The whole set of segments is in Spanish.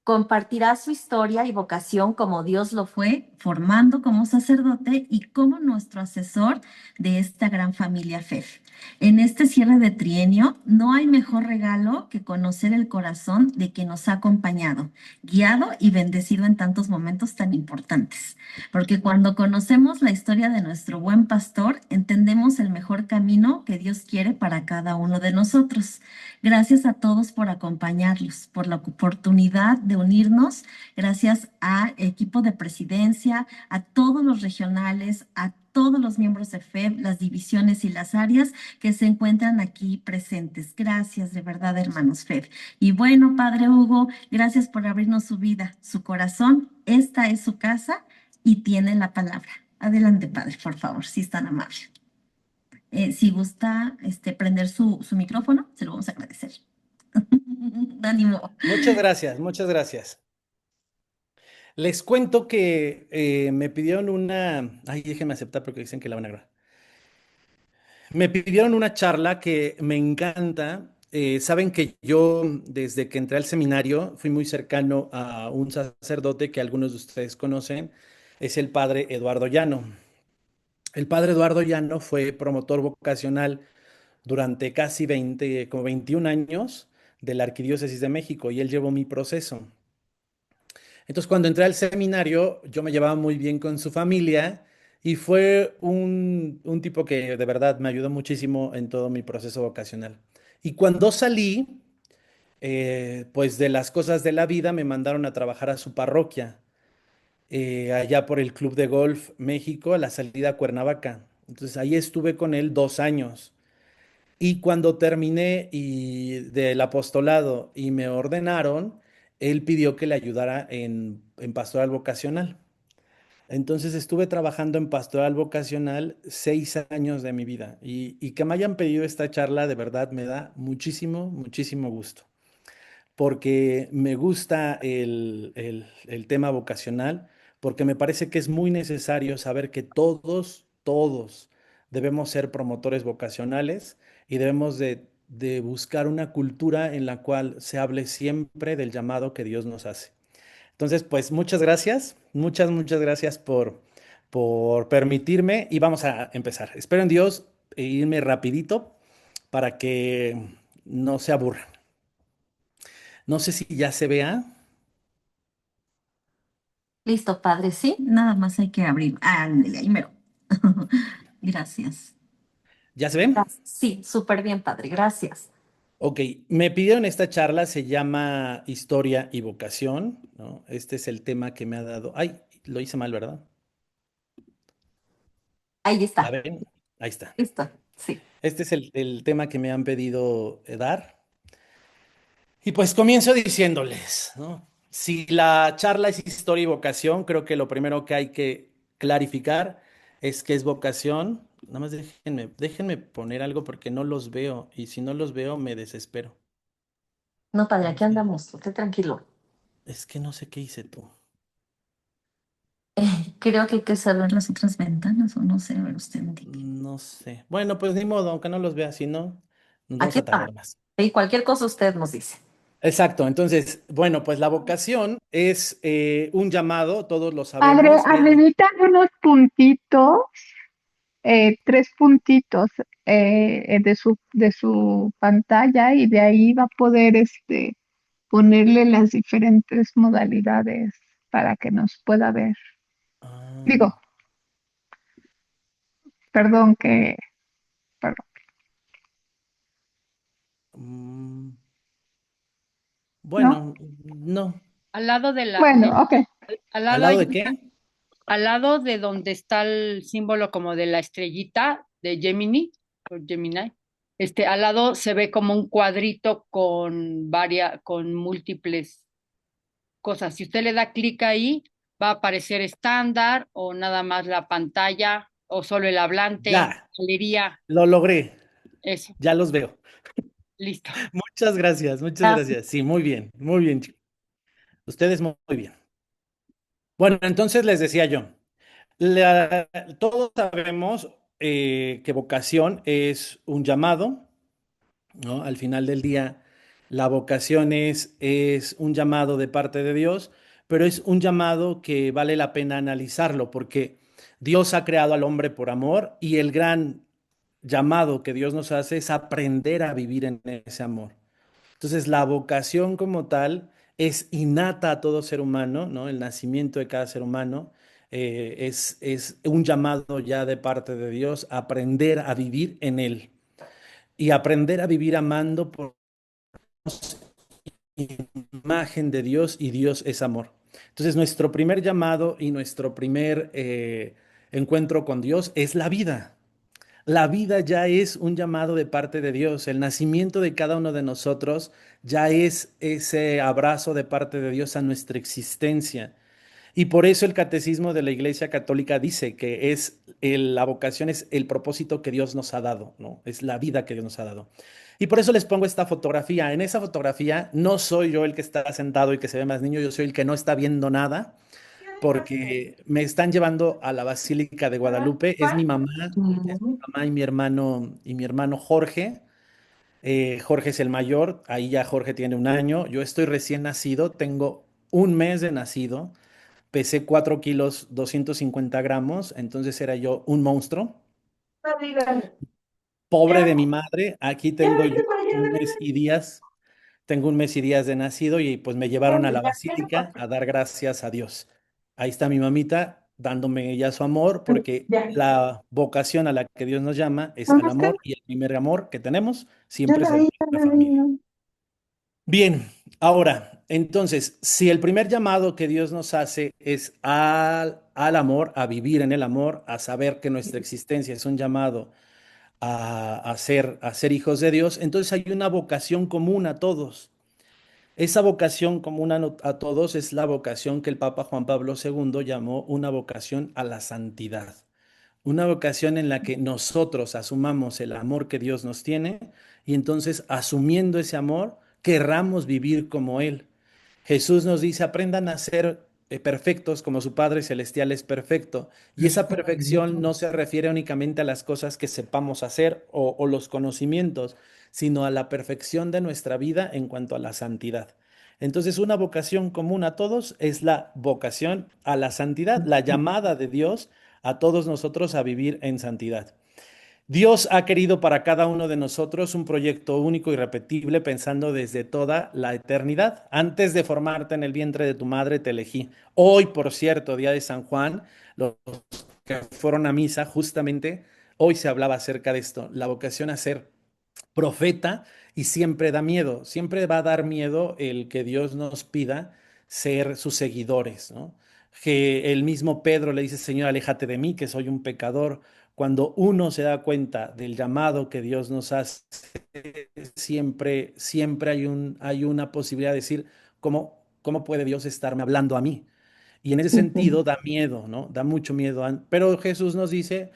Compartirá su historia y vocación como Dios lo fue, formando como sacerdote y como nuestro asesor de esta gran familia FEF. En este cierre de trienio, no hay mejor regalo que conocer el corazón de quien nos ha acompañado, guiado y bendecido en tantos momentos tan importantes. Porque cuando conocemos la historia de nuestro buen pastor, entendemos el mejor camino que Dios quiere para cada uno de nosotros. Gracias a todos por acompañarlos, por la oportunidad de unirnos. Gracias al equipo de presidencia, a todos los regionales, a todos los miembros de FEB, las divisiones y las áreas que se encuentran aquí presentes. Gracias de verdad, hermanos FEB. Y bueno, Padre Hugo, gracias por abrirnos su vida, su corazón. Esta es su casa y tiene la palabra. Adelante, Padre, por favor, si es tan amable. Si gusta prender su micrófono, se lo vamos a agradecer. Ánimo. Muchas gracias, muchas gracias. Les cuento que me pidieron una. Ay, déjenme aceptar porque dicen que la van a grabar. Me pidieron una charla que me encanta. Saben que yo, desde que entré al seminario, fui muy cercano a un sacerdote que algunos de ustedes conocen. Es el padre Eduardo Llano. El padre Eduardo Llano fue promotor vocacional durante casi 20, como 21 años de la Arquidiócesis de México y él llevó mi proceso. Entonces, cuando entré al seminario, yo me llevaba muy bien con su familia y fue un tipo que de verdad me ayudó muchísimo en todo mi proceso vocacional. Y cuando salí, pues de las cosas de la vida, me mandaron a trabajar a su parroquia, allá por el Club de Golf México, a la salida a Cuernavaca. Entonces, ahí estuve con él 2 años. Y cuando terminé del apostolado y me ordenaron, él pidió que le ayudara en pastoral vocacional. Entonces estuve trabajando en pastoral vocacional 6 años de mi vida y que me hayan pedido esta charla de verdad me da muchísimo, muchísimo gusto, porque me gusta el tema vocacional, porque me parece que es muy necesario saber que todos debemos ser promotores vocacionales y debemos de buscar una cultura en la cual se hable siempre del llamado que Dios nos hace. Entonces, pues muchas gracias, muchas gracias por permitirme y vamos a empezar. Espero en Dios irme rapidito para que no se aburran. No sé si ya se vea. Listo, Padre, sí, nada más hay que abrir. Ándale, ahí mero. Gracias. ¿Ya se ven? Gracias. Sí, súper bien, Padre, gracias. Ok, me pidieron esta charla, se llama Historia y Vocación, ¿no? Este es el tema que me ha dado. Ay, lo hice mal, ¿verdad? Ahí ¿La está. ven? Ahí está. Listo, sí. Este es el tema que me han pedido dar. Y pues comienzo diciéndoles, ¿no? Si la charla es historia y vocación, creo que lo primero que hay que clarificar es qué es vocación. Nada más déjenme poner algo porque no los veo y si no los veo me desespero. No, Padre, aquí andamos, usted tranquilo. Es que no sé qué hice tú. Creo que hay que saber las otras ventanas o no sé, a ver, usted indique. No sé. Bueno, pues ni modo, aunque no los vea, si no, nos vamos Aquí a está. tardar más. Y cualquier cosa usted nos dice. Exacto, entonces, bueno, pues la vocación es un llamado, todos lo Padre, sabemos, viene. arribita unos puntitos, tres puntitos de su pantalla y de ahí va a poder ponerle las diferentes modalidades para que nos pueda ver. Ah, Digo, perdón que, perdón, mm, ¿no? bueno, no. Al lado de la, Bueno, de, ok. al ¿Al lado lado hay de qué? al lado de donde está el símbolo como de la estrellita de Gemini, o Gemini, al lado se ve como un cuadrito con múltiples cosas. Si usted le da clic ahí, va a aparecer estándar o nada más la pantalla o solo el hablante, Ya, galería, lo logré, eso, ya los veo. listo. Muchas gracias, muchas Gracias. gracias. Sí, muy bien, chicos. Ustedes muy bien. Bueno, entonces les decía yo, todos sabemos que vocación es un llamado, ¿no? Al final del día La vocación es un llamado de parte de Dios, pero es un llamado que vale la pena analizarlo porque Dios ha creado al hombre por amor y el gran llamado que Dios nos hace es aprender a vivir en ese amor. Entonces, la vocación como tal es innata a todo ser humano, ¿no? El nacimiento de cada ser humano es un llamado ya de parte de Dios, a aprender a vivir en Él y aprender a vivir amando por imagen de Dios y Dios es amor. Entonces, nuestro primer llamado y nuestro primer encuentro con Dios es la vida. La vida ya es un llamado de parte de Dios. El nacimiento de cada uno de nosotros ya es ese abrazo de parte de Dios a nuestra existencia. Y por eso el catecismo de la Iglesia Católica dice que la vocación es el propósito que Dios nos ha dado, ¿no? Es la vida que Dios nos ha dado. Y por eso les pongo esta fotografía. En esa fotografía no soy yo el que está sentado y que se ve más niño, yo soy el que no está viendo nada, porque me están llevando a la Basílica de Guadalupe. Es mi mamá y mi hermano Jorge. Jorge es el mayor, ahí ya Jorge tiene un año. Yo estoy recién nacido, tengo un mes de nacido. Pesé 4 kilos 250 gramos, entonces era yo un monstruo. Pobre de mi madre, aquí tengo yo un mes y días, tengo un mes y días de nacido y pues me llevaron a la basílica a dar gracias a Dios. Ahí está mi mamita dándome ya su amor porque la vocación a la que Dios nos llama es al amor y el primer amor que tenemos siempre es el de nuestra familia. Bien, ahora, entonces, si el primer llamado que Dios nos hace es al amor, a vivir en el amor, a saber que nuestra existencia es un llamado a ser hijos de Dios, entonces hay una vocación común a todos. Esa vocación común a todos es la vocación que el Papa Juan Pablo II llamó una vocación a la santidad. Una vocación en la que nosotros asumamos el amor que Dios nos tiene y entonces asumiendo ese amor, querramos vivir como Él. Jesús nos dice, aprendan a ser perfectos como su Padre Celestial es perfecto. Y esa perfección no se refiere únicamente a las cosas que sepamos hacer o los conocimientos, sino a la perfección de nuestra vida en cuanto a la santidad. Entonces, una vocación común a todos es la vocación a la santidad, la llamada de Dios a todos nosotros a vivir en santidad. Dios ha querido para cada uno de nosotros un proyecto único y repetible pensando desde toda la eternidad. Antes de formarte en el vientre de tu madre te elegí. Hoy, por cierto, día de San Juan, los que fueron a misa, justamente hoy se hablaba acerca de esto, la vocación a ser profeta y siempre da miedo, siempre va a dar miedo el que Dios nos pida ser sus seguidores, ¿no? Que el mismo Pedro le dice, Señor, aléjate de mí, que soy un pecador. Cuando uno se da cuenta del llamado que Dios nos hace, siempre hay una posibilidad de decir, ¿cómo puede Dios estarme hablando a mí? Y en ese sentido da miedo, ¿no? Da mucho miedo. Pero Jesús nos dice,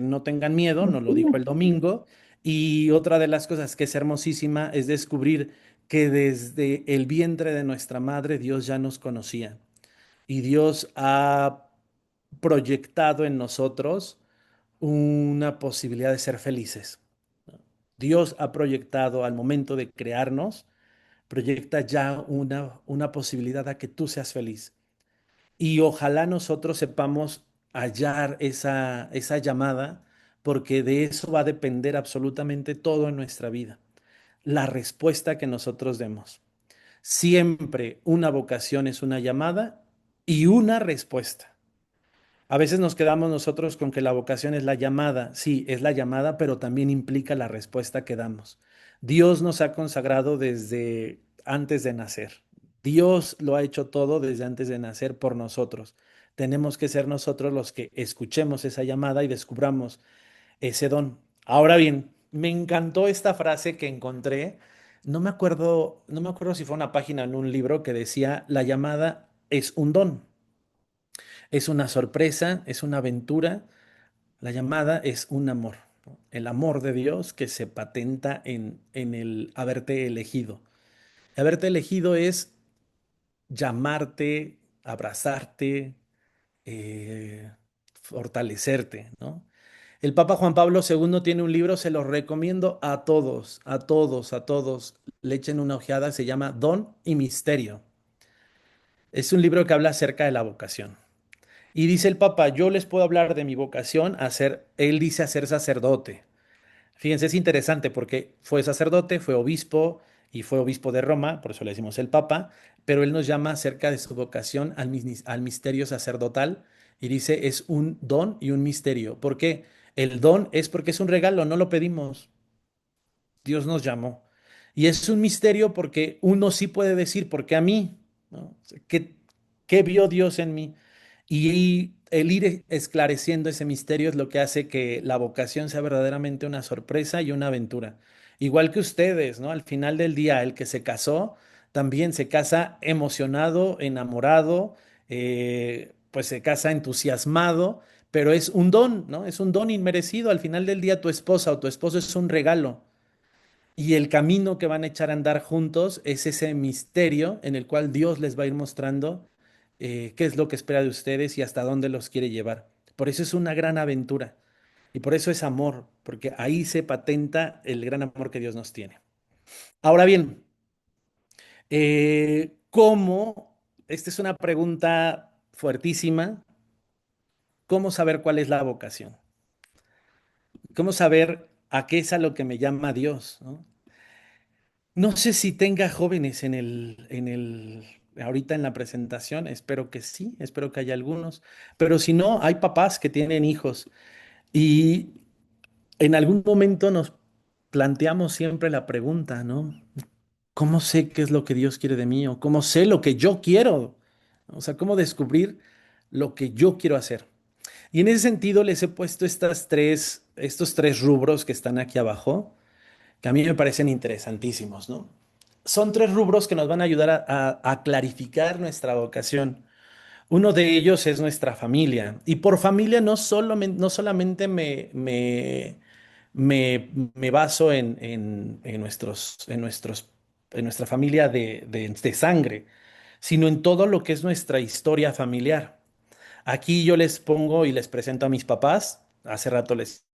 no tengan miedo, nos lo dijo el domingo. Y otra de las cosas que es hermosísima es descubrir que desde el vientre de nuestra madre Dios ya nos conocía. Y Dios ha proyectado en nosotros una posibilidad de ser felices. Dios ha proyectado al momento de crearnos, proyecta ya una posibilidad a que tú seas feliz. Y ojalá nosotros sepamos hallar esa llamada, porque de eso va a depender absolutamente todo en nuestra vida, la respuesta que nosotros demos. Siempre una vocación es una llamada y una respuesta. A veces nos quedamos nosotros con que la vocación es la llamada. Sí, es la llamada, pero también implica la respuesta que damos. Dios nos ha consagrado desde antes de nacer. Dios lo ha hecho todo desde antes de nacer por nosotros. Tenemos que ser nosotros los que escuchemos esa llamada y descubramos ese don. Ahora bien, me encantó esta frase que encontré. No me acuerdo si fue una página en un libro que decía, la llamada es un don. Es una sorpresa, es una aventura. La llamada es un amor, ¿no? El amor de Dios que se patenta en el haberte elegido. Haberte elegido es llamarte, abrazarte, fortalecerte, ¿no? El Papa Juan Pablo II tiene un libro, se lo recomiendo a todos, a todos, a todos. Le echen una ojeada, se llama Don y Misterio. Es un libro que habla acerca de la vocación. Y dice el Papa, yo les puedo hablar de mi vocación él dice a ser sacerdote. Fíjense, es interesante porque fue sacerdote, fue obispo y fue obispo de Roma, por eso le decimos el Papa, pero él nos llama acerca de su vocación al misterio sacerdotal y dice es un don y un misterio. ¿Por qué? El don es porque es un regalo, no lo pedimos. Dios nos llamó. Y es un misterio porque uno sí puede decir, ¿por qué a mí? ¿No? O sea, ¿qué vio Dios en mí? Y el ir esclareciendo ese misterio es lo que hace que la vocación sea verdaderamente una sorpresa y una aventura. Igual que ustedes, ¿no? Al final del día, el que se casó también se casa emocionado, enamorado, pues se casa entusiasmado, pero es un don, ¿no? Es un don inmerecido. Al final del día, tu esposa o tu esposo es un regalo. Y el camino que van a echar a andar juntos es ese misterio en el cual Dios les va a ir mostrando qué es lo que espera de ustedes y hasta dónde los quiere llevar. Por eso es una gran aventura y por eso es amor, porque ahí se patenta el gran amor que Dios nos tiene. Ahora bien, ¿cómo? Esta es una pregunta fuertísima. ¿Cómo saber cuál es la vocación? ¿Cómo saber a qué es a lo que me llama Dios? ¿No? No sé si tenga jóvenes ahorita en la presentación, espero que sí, espero que haya algunos, pero si no, hay papás que tienen hijos y en algún momento nos planteamos siempre la pregunta, ¿no? ¿Cómo sé qué es lo que Dios quiere de mí? ¿O cómo sé lo que yo quiero? O sea, ¿cómo descubrir lo que yo quiero hacer? Y en ese sentido les he puesto estos tres rubros que están aquí abajo que a mí me parecen interesantísimos, ¿no? Son tres rubros que nos van a ayudar a clarificar nuestra vocación. Uno de ellos es nuestra familia. Y por familia no solamente me baso en nuestra familia de sangre, sino en todo lo que es nuestra historia familiar. Aquí yo les pongo y les presento a mis papás. Hace rato les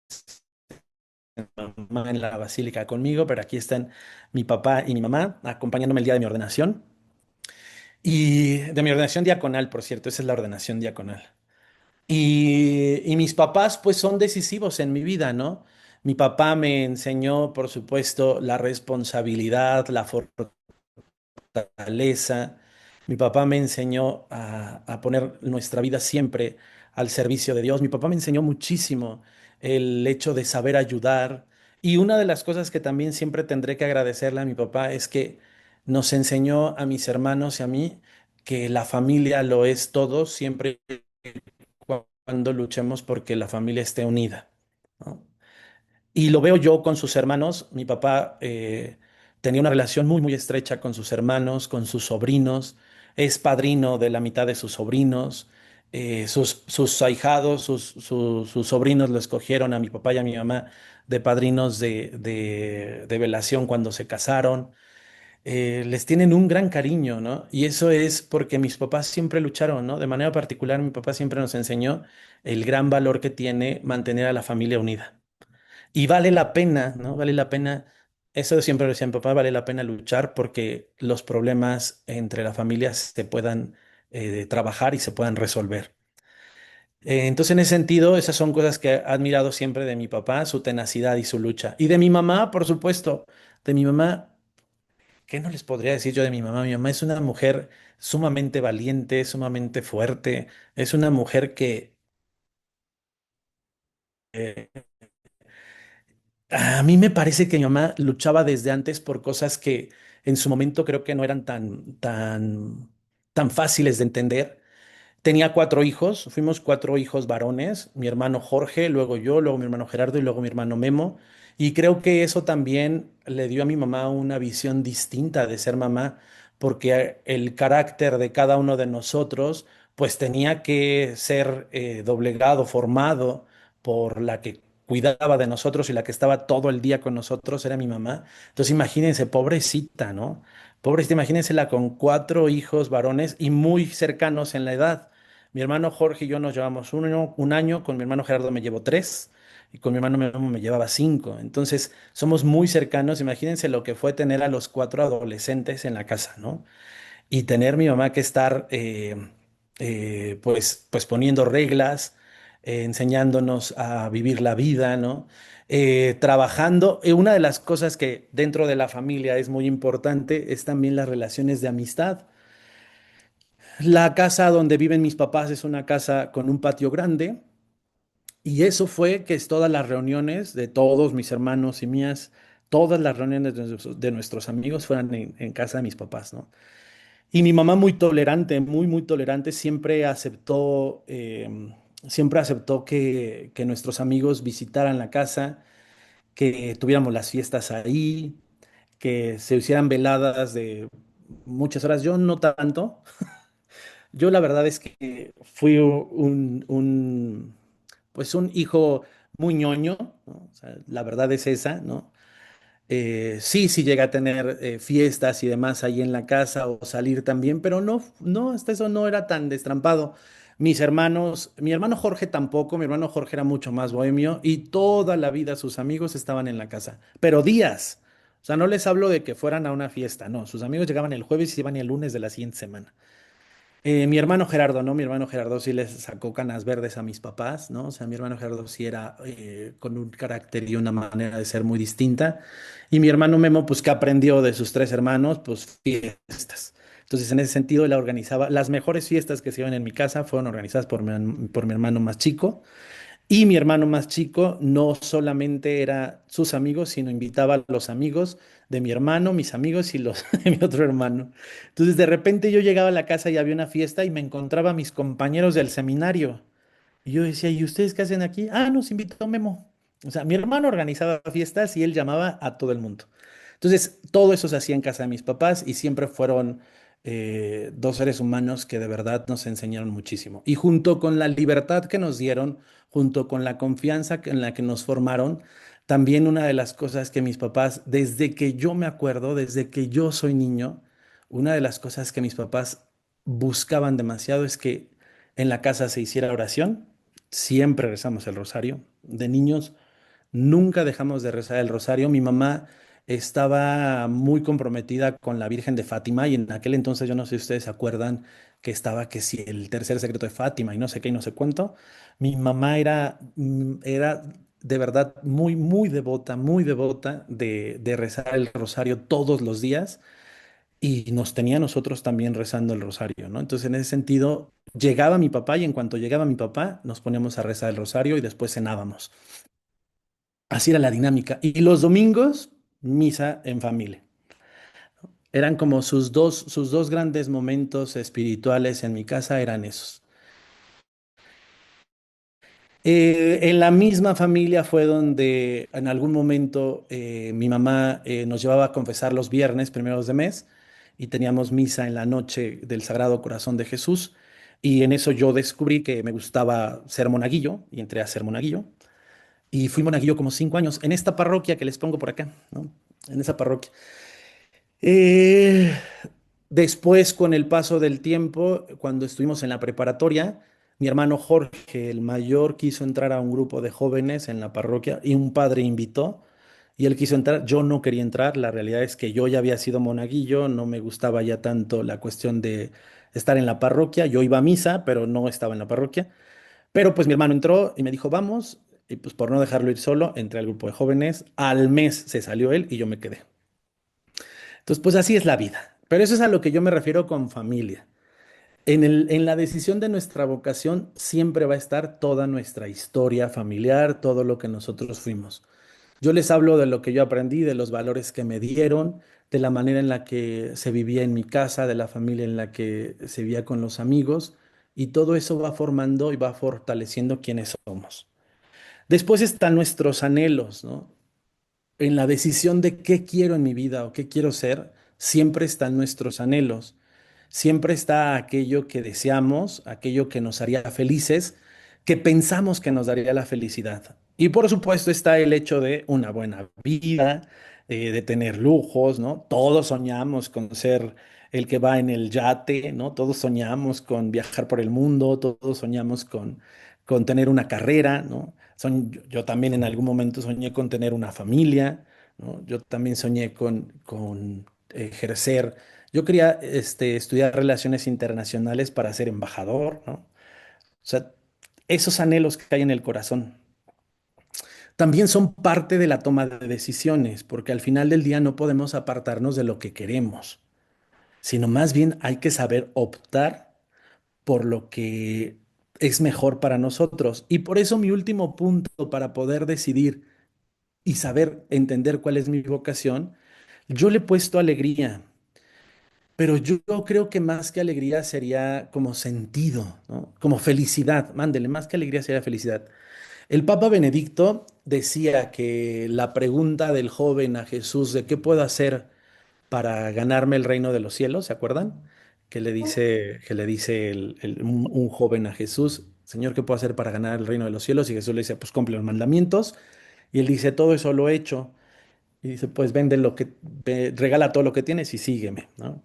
mamá en la basílica conmigo, pero aquí están mi papá y mi mamá acompañándome el día de mi ordenación. Y de mi ordenación diaconal, por cierto, esa es la ordenación diaconal. Y mis papás, pues, son decisivos en mi vida, ¿no? Mi papá me enseñó, por supuesto, la responsabilidad, la fortaleza. Mi papá me enseñó a poner nuestra vida siempre al servicio de Dios. Mi papá me enseñó muchísimo el hecho de saber ayudar. Y una de las cosas que también siempre tendré que agradecerle a mi papá es que nos enseñó a mis hermanos y a mí que la familia lo es todo siempre y cuando luchemos porque la familia esté unida, ¿no? Y lo veo yo con sus hermanos. Mi papá tenía una relación muy, muy estrecha con sus hermanos, con sus sobrinos. Es padrino de la mitad de sus sobrinos. Sus ahijados, sus sobrinos lo escogieron a mi papá y a mi mamá de padrinos de velación cuando se casaron. Les tienen un gran cariño, ¿no? Y eso es porque mis papás siempre lucharon, ¿no? De manera particular, mi papá siempre nos enseñó el gran valor que tiene mantener a la familia unida. Y vale la pena, ¿no? Vale la pena, eso siempre lo decía mi papá, vale la pena luchar porque los problemas entre las familias se puedan trabajar y se puedan resolver. Entonces, en ese sentido, esas son cosas que he admirado siempre de mi papá, su tenacidad y su lucha. Y de mi mamá, por supuesto, de mi mamá, ¿qué no les podría decir yo de mi mamá? Mi mamá es una mujer sumamente valiente, sumamente fuerte, es una mujer que eh, a mí me parece que mi mamá luchaba desde antes por cosas que en su momento creo que no eran tan fáciles de entender. Tenía cuatro hijos, fuimos cuatro hijos varones, mi hermano Jorge, luego yo, luego mi hermano Gerardo y luego mi hermano Memo. Y creo que eso también le dio a mi mamá una visión distinta de ser mamá, porque el carácter de cada uno de nosotros pues tenía que ser doblegado, formado por la que cuidaba de nosotros y la que estaba todo el día con nosotros era mi mamá. Entonces imagínense, pobrecita, ¿no? Pobrecita, imagínensela con cuatro hijos varones y muy cercanos en la edad. Mi hermano Jorge y yo nos llevamos un año, con mi hermano Gerardo me llevo tres, y con mi hermano Memo me llevaba 5. Entonces, somos muy cercanos. Imagínense lo que fue tener a los 4 adolescentes en la casa, ¿no? Y tener mi mamá que estar, pues poniendo reglas, enseñándonos a vivir la vida, ¿no? Trabajando. Una de las cosas que dentro de la familia es muy importante es también las relaciones de amistad. La casa donde viven mis papás es una casa con un patio grande y eso fue que es todas las reuniones de todos mis hermanos y mías, todas las reuniones de nuestros amigos fueran en casa de mis papás, ¿no? Y mi mamá muy tolerante, muy, muy tolerante, siempre aceptó que nuestros amigos visitaran la casa, que tuviéramos las fiestas ahí, que se hicieran veladas de muchas horas. Yo no tanto. Yo la verdad es que fui pues un hijo muy ñoño, ¿no? O sea, la verdad es esa, ¿no? Sí, sí llegué a tener fiestas y demás ahí en la casa o salir también, pero no, no, hasta eso no era tan destrampado. Mis hermanos, mi hermano Jorge tampoco, mi hermano Jorge era mucho más bohemio y toda la vida sus amigos estaban en la casa, pero días. O sea, no les hablo de que fueran a una fiesta, no, sus amigos llegaban el jueves y se iban el lunes de la siguiente semana. Mi hermano Gerardo, ¿no? Mi hermano Gerardo sí les sacó canas verdes a mis papás, ¿no? O sea, mi hermano Gerardo sí era con un carácter y una manera de ser muy distinta. Y mi hermano Memo, pues, que aprendió de sus 3 hermanos, pues, fiestas. Entonces, en ese sentido, él organizaba. Las mejores fiestas que se iban en mi casa fueron organizadas por mi hermano más chico. Y mi hermano más chico no solamente era sus amigos, sino invitaba a los amigos de mi hermano, mis amigos y los de mi otro hermano. Entonces de repente yo llegaba a la casa y había una fiesta y me encontraba a mis compañeros del seminario. Y yo decía, ¿y ustedes qué hacen aquí? Ah, nos invitó Memo. O sea, mi hermano organizaba fiestas y él llamaba a todo el mundo. Entonces, todo eso se hacía en casa de mis papás y siempre fueron 2 seres humanos que de verdad nos enseñaron muchísimo. Y junto con la libertad que nos dieron, junto con la confianza en la que nos formaron, también una de las cosas que mis papás, desde que yo me acuerdo, desde que yo soy niño, una de las cosas que mis papás buscaban demasiado es que en la casa se hiciera oración. Siempre rezamos el rosario. De niños nunca dejamos de rezar el rosario. Mi mamá estaba muy comprometida con la Virgen de Fátima y en aquel entonces, yo no sé si ustedes se acuerdan, que estaba que si el tercer secreto de Fátima y no sé qué y no sé cuánto. Mi mamá era de verdad muy devota de rezar el rosario todos los días y nos tenía a nosotros también rezando el rosario, ¿no? Entonces, en ese sentido, llegaba mi papá y en cuanto llegaba mi papá, nos poníamos a rezar el rosario y después cenábamos. Así era la dinámica. Y los domingos, misa en familia. Eran como sus dos grandes momentos espirituales en mi casa eran esos. En la misma familia fue donde en algún momento mi mamá nos llevaba a confesar los viernes primeros de mes y teníamos misa en la noche del Sagrado Corazón de Jesús. Y en eso yo descubrí que me gustaba ser monaguillo y entré a ser monaguillo. Y fui monaguillo como 5 años en esta parroquia que les pongo por acá, ¿no? En esa parroquia. Eh, Después, con el paso del tiempo, cuando estuvimos en la preparatoria, mi hermano Jorge, el mayor, quiso entrar a un grupo de jóvenes en la parroquia y un padre invitó y él quiso entrar. Yo no quería entrar. La realidad es que yo ya había sido monaguillo, no me gustaba ya tanto la cuestión de estar en la parroquia. Yo iba a misa, pero no estaba en la parroquia. Pero pues mi hermano entró y me dijo, vamos. Y pues por no dejarlo ir solo, entré al grupo de jóvenes. Al mes se salió él y yo me quedé. Entonces, pues así es la vida. Pero eso es a lo que yo me refiero con familia. En la decisión de nuestra vocación siempre va a estar toda nuestra historia familiar, todo lo que nosotros fuimos. Yo les hablo de lo que yo aprendí, de los valores que me dieron, de la manera en la que se vivía en mi casa, de la familia en la que se vivía con los amigos, y todo eso va formando y va fortaleciendo quiénes somos. Después están nuestros anhelos, ¿no? En la decisión de qué quiero en mi vida o qué quiero ser, siempre están nuestros anhelos. Siempre está aquello que deseamos, aquello que nos haría felices, que pensamos que nos daría la felicidad. Y por supuesto está el hecho de una buena vida, de tener lujos, ¿no? Todos soñamos con ser el que va en el yate, ¿no? Todos soñamos con viajar por el mundo, todos soñamos con tener una carrera, ¿no? Yo también en algún momento soñé con tener una familia, ¿no? Yo también soñé con ejercer. Yo quería estudiar relaciones internacionales para ser embajador, ¿no? O sea, esos anhelos que hay en el corazón también son parte de la toma de decisiones, porque al final del día no podemos apartarnos de lo que queremos, sino más bien hay que saber optar por lo que es mejor para nosotros. Y por eso mi último punto para poder decidir y saber entender cuál es mi vocación, yo le he puesto alegría, pero yo creo que más que alegría sería como sentido, ¿no? Como felicidad, mándele, más que alegría sería felicidad. El Papa Benedicto decía que la pregunta del joven a Jesús de qué puedo hacer para ganarme el reino de los cielos, ¿se acuerdan? Que le dice un joven a Jesús, Señor, ¿qué puedo hacer para ganar el reino de los cielos? Y Jesús le dice, pues cumple los mandamientos. Y él dice, todo eso lo he hecho. Y dice, pues vende regala todo lo que tienes y sígueme, ¿no?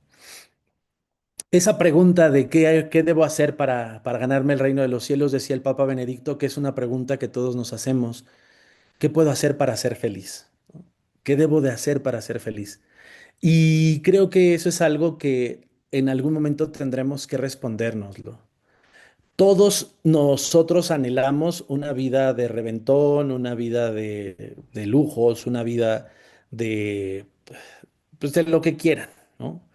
Esa pregunta de qué debo hacer para ganarme el reino de los cielos, decía el Papa Benedicto, que es una pregunta que todos nos hacemos. ¿Qué puedo hacer para ser feliz? ¿Qué debo de hacer para ser feliz? Y creo que eso es algo que en algún momento tendremos que respondérnoslo. Todos nosotros anhelamos una vida de reventón, una vida de lujos, una vida de, pues de lo que quieran, ¿no?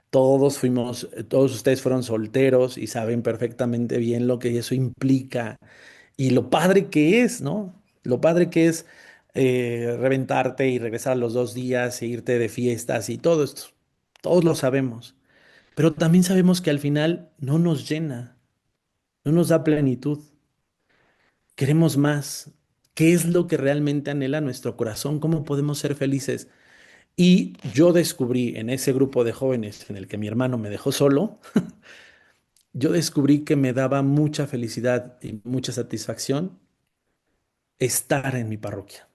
Todos ustedes fueron solteros y saben perfectamente bien lo que eso implica y lo padre que es, ¿no? Lo padre que es reventarte y regresar a los 2 días e irte de fiestas y todo esto. Todos lo sabemos. Pero también sabemos que al final no nos llena, no nos da plenitud. Queremos más. ¿Qué es lo que realmente anhela nuestro corazón? ¿Cómo podemos ser felices? Y yo descubrí en ese grupo de jóvenes en el que mi hermano me dejó solo, yo descubrí que me daba mucha felicidad y mucha satisfacción estar en mi parroquia.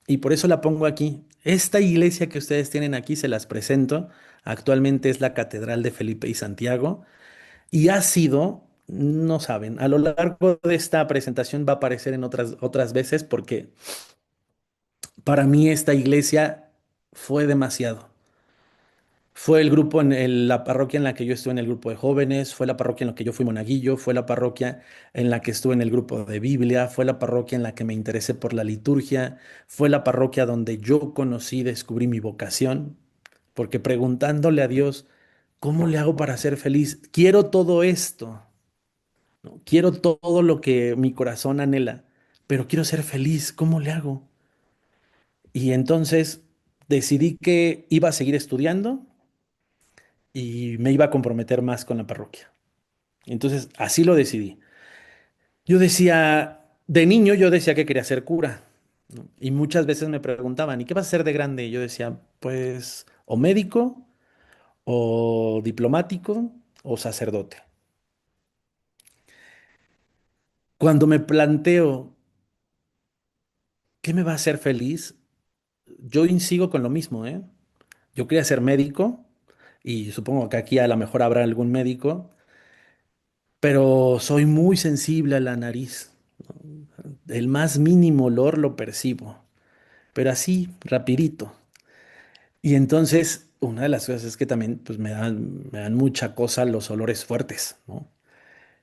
Y por eso la pongo aquí. Esta iglesia que ustedes tienen aquí se las presento. Actualmente es la Catedral de Felipe y Santiago y ha sido, no saben, a lo largo de esta presentación va a aparecer en otras veces porque para mí esta iglesia fue demasiado. Fue el grupo la parroquia en la que yo estuve en el grupo de jóvenes, fue la parroquia en la que yo fui monaguillo, fue la parroquia en la que estuve en el grupo de Biblia, fue la parroquia en la que me interesé por la liturgia, fue la parroquia donde yo conocí, descubrí mi vocación, porque preguntándole a Dios, ¿cómo le hago para ser feliz? Quiero todo esto, ¿no? Quiero todo lo que mi corazón anhela, pero quiero ser feliz, ¿cómo le hago? Y entonces decidí que iba a seguir estudiando y me iba a comprometer más con la parroquia. Entonces, así lo decidí. Yo decía, de niño yo decía que quería ser cura, ¿no? Y muchas veces me preguntaban, ¿y qué vas a ser de grande? Y yo decía, pues, o médico, o diplomático, o sacerdote. Cuando me planteo, ¿qué me va a hacer feliz? Yo sigo con lo mismo, ¿eh? Yo quería ser médico, y supongo que aquí a lo mejor habrá algún médico, pero soy muy sensible a la nariz. El más mínimo olor lo percibo, pero así, rapidito. Y entonces, una de las cosas es que también pues, me dan mucha cosa los olores fuertes, ¿no?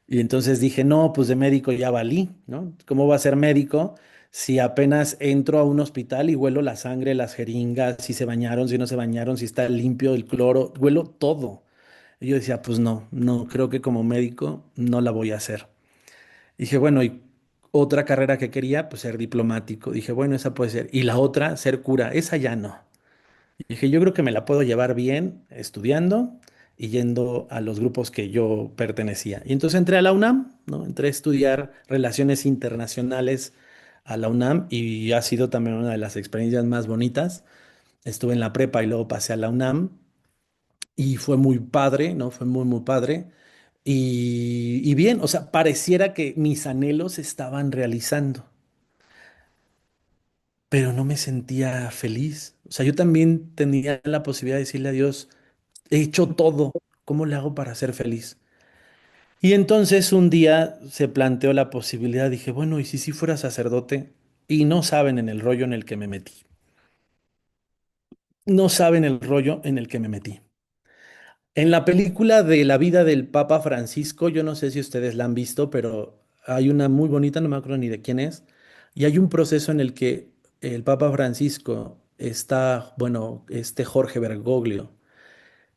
Y entonces dije, no, pues de médico ya valí, ¿no? ¿Cómo va a ser médico si apenas entro a un hospital y huelo la sangre, las jeringas, si se bañaron, si no se bañaron, si está limpio el cloro, huelo todo? Y yo decía, pues no, no, creo que como médico no la voy a hacer. Dije, bueno, y otra carrera que quería, pues ser diplomático. Dije, bueno, esa puede ser. Y la otra, ser cura, esa ya no. Y dije, yo creo que me la puedo llevar bien estudiando y yendo a los grupos que yo pertenecía. Y entonces entré a la UNAM, ¿no? Entré a estudiar relaciones internacionales a la UNAM y ha sido también una de las experiencias más bonitas. Estuve en la prepa y luego pasé a la UNAM y fue muy padre, ¿no? Fue muy, muy padre. Y bien, o sea, pareciera que mis anhelos se estaban realizando, pero no me sentía feliz. O sea, yo también tenía la posibilidad de decirle a Dios, he hecho todo, ¿cómo le hago para ser feliz? Y entonces un día se planteó la posibilidad, dije, bueno, ¿y si sí fuera sacerdote? Y no saben en el rollo en el que me metí. No saben el rollo en el que me metí. En la película de la vida del Papa Francisco, yo no sé si ustedes la han visto, pero hay una muy bonita, no me acuerdo ni de quién es, y hay un proceso en el que el Papa Francisco está, bueno, este Jorge Bergoglio,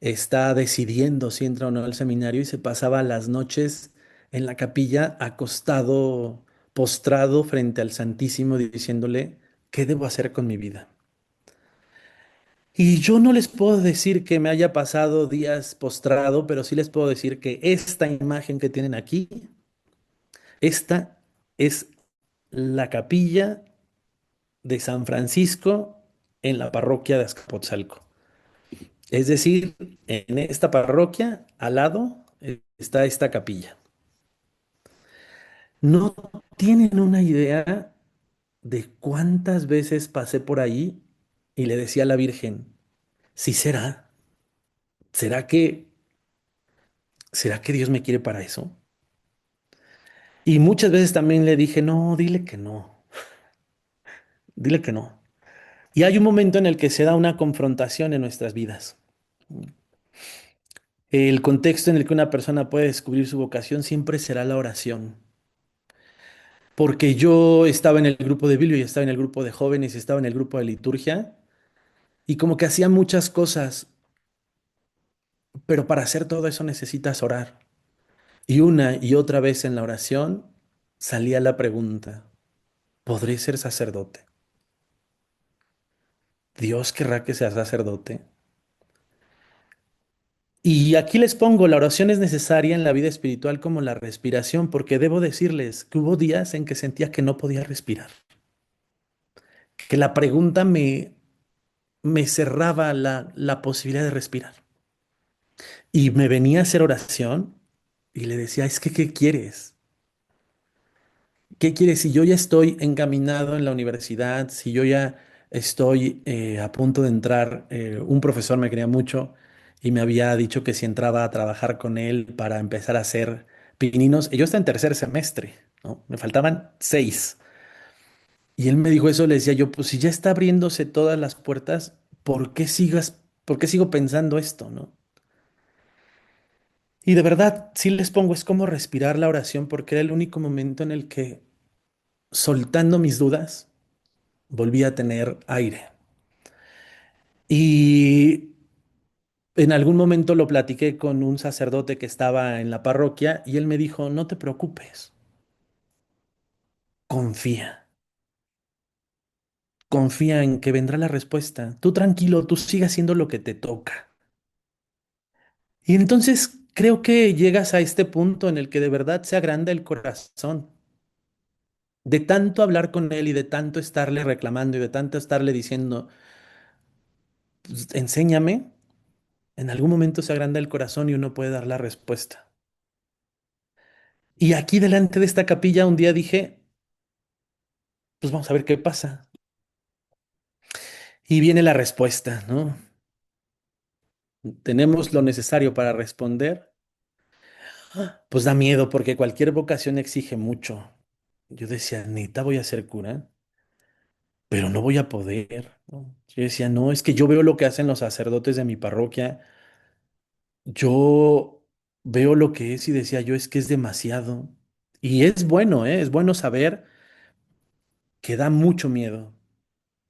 está decidiendo si entra o no al seminario y se pasaba las noches en la capilla acostado, postrado frente al Santísimo, diciéndole, ¿qué debo hacer con mi vida? Y yo no les puedo decir que me haya pasado días postrado, pero sí les puedo decir que esta imagen que tienen aquí, esta es la capilla de San Francisco en la parroquia de Azcapotzalco. Es decir, en esta parroquia, al lado, está esta capilla. No tienen una idea de cuántas veces pasé por ahí y le decía a la Virgen, ¿sí será? ¿Será que, será que Dios me quiere para eso? Y muchas veces también le dije, no, dile que no, dile que no. Y hay un momento en el que se da una confrontación en nuestras vidas. El contexto en el que una persona puede descubrir su vocación siempre será la oración. Porque yo estaba en el grupo de Bilio y estaba en el grupo de jóvenes y estaba en el grupo de liturgia y como que hacía muchas cosas, pero para hacer todo eso necesitas orar. Y una y otra vez en la oración salía la pregunta, ¿podré ser sacerdote? ¿Dios querrá que sea sacerdote? Y aquí les pongo, la oración es necesaria en la vida espiritual como la respiración, porque debo decirles que hubo días en que sentía que no podía respirar, que la pregunta me cerraba la posibilidad de respirar. Y me venía a hacer oración y le decía, es que, ¿qué quieres? ¿Qué quieres si yo ya estoy encaminado en la universidad, si yo ya estoy a punto de entrar? Un profesor me quería mucho y me había dicho que si entraba a trabajar con él para empezar a hacer pininos, y yo estaba en tercer semestre, ¿no? Me faltaban 6. Y él me dijo eso, le decía yo, pues si ya está abriéndose todas las puertas, por qué sigo pensando esto, ¿no? Y de verdad, sí les pongo, es como respirar la oración porque era el único momento en el que, soltando mis dudas, volví a tener aire. Y en algún momento lo platiqué con un sacerdote que estaba en la parroquia y él me dijo, no te preocupes, confía, confía en que vendrá la respuesta. Tú tranquilo, tú sigue haciendo lo que te toca. Y entonces creo que llegas a este punto en el que de verdad se agranda el corazón. De tanto hablar con él y de tanto estarle reclamando y de tanto estarle diciendo, pues, enséñame, en algún momento se agranda el corazón y uno puede dar la respuesta. Y aquí delante de esta capilla un día dije, pues vamos a ver qué pasa. Y viene la respuesta, ¿no? ¿Tenemos lo necesario para responder? Pues da miedo porque cualquier vocación exige mucho. Yo decía, neta, voy a ser cura, pero no voy a poder, ¿no? Yo decía, no, es que yo veo lo que hacen los sacerdotes de mi parroquia. Yo veo lo que es y decía yo, es que es demasiado. Y es bueno, ¿eh? Es bueno saber que da mucho miedo.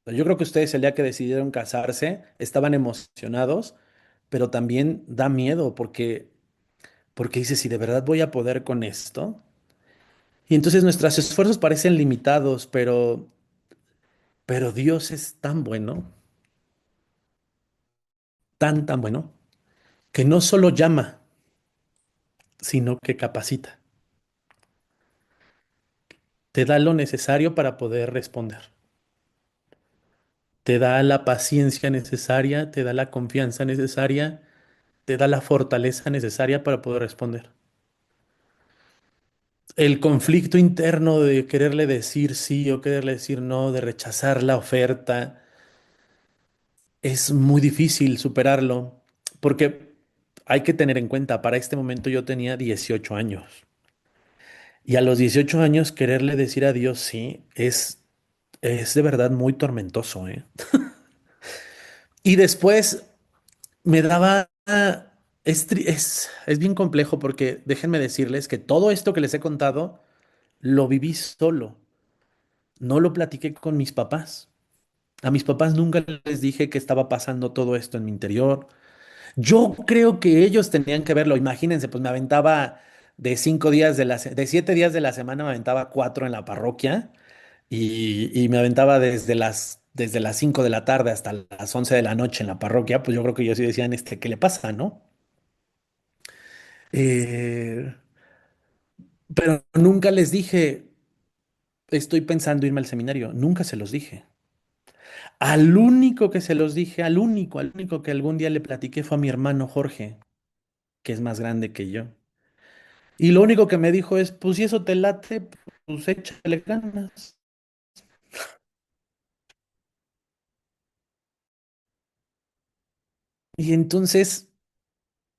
Yo creo que ustedes el día que decidieron casarse estaban emocionados, pero también da miedo porque dices, si de verdad voy a poder con esto. Y entonces nuestros esfuerzos parecen limitados, pero Dios es tan bueno, tan bueno, que no solo llama, sino que capacita. Te da lo necesario para poder responder. Te da la paciencia necesaria, te da la confianza necesaria, te da la fortaleza necesaria para poder responder. El conflicto interno de quererle decir sí o quererle decir no, de rechazar la oferta, es muy difícil superarlo, porque hay que tener en cuenta, para este momento yo tenía 18 años. Y a los 18 años quererle decir adiós, sí, es de verdad muy tormentoso, ¿eh? Y después me daba... es bien complejo porque déjenme decirles que todo esto que les he contado lo viví solo. No lo platiqué con mis papás. A mis papás nunca les dije que estaba pasando todo esto en mi interior. Yo creo que ellos tenían que verlo. Imagínense, pues me aventaba de 5 días de 7 días de la semana, me aventaba 4 en la parroquia y me aventaba desde las 5 de la tarde hasta las 11 de la noche en la parroquia. Pues yo creo que ellos sí decían, ¿qué le pasa, no? Eh, pero nunca les dije, estoy pensando irme al seminario. Nunca se los dije. Al único que se los dije, al único que algún día le platiqué fue a mi hermano Jorge, que es más grande que yo. Y lo único que me dijo es, pues si eso te late, pues échale ganas. Y entonces,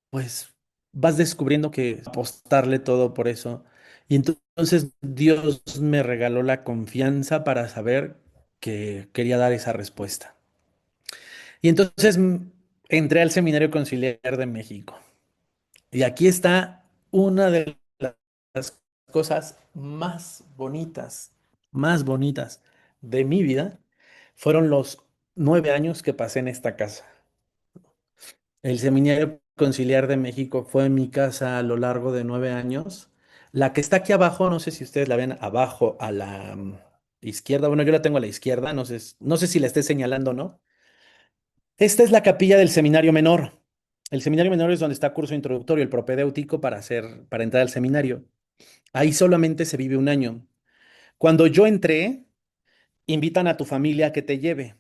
pues vas descubriendo que apostarle todo por eso. Y entonces Dios me regaló la confianza para saber que quería dar esa respuesta. Y entonces entré al Seminario Conciliar de México. Y aquí está una de las cosas más bonitas de mi vida. Fueron los 9 años que pasé en esta casa. El Seminario Conciliar de México fue mi casa a lo largo de 9 años. La que está aquí abajo, no sé si ustedes la ven abajo a la izquierda. Bueno, yo la tengo a la izquierda, no sé si la esté señalando o no. Esta es la capilla del Seminario Menor. El Seminario Menor es donde está curso introductorio, el propedéutico para entrar al seminario. Ahí solamente se vive un año. Cuando yo entré, invitan a tu familia a que te lleve.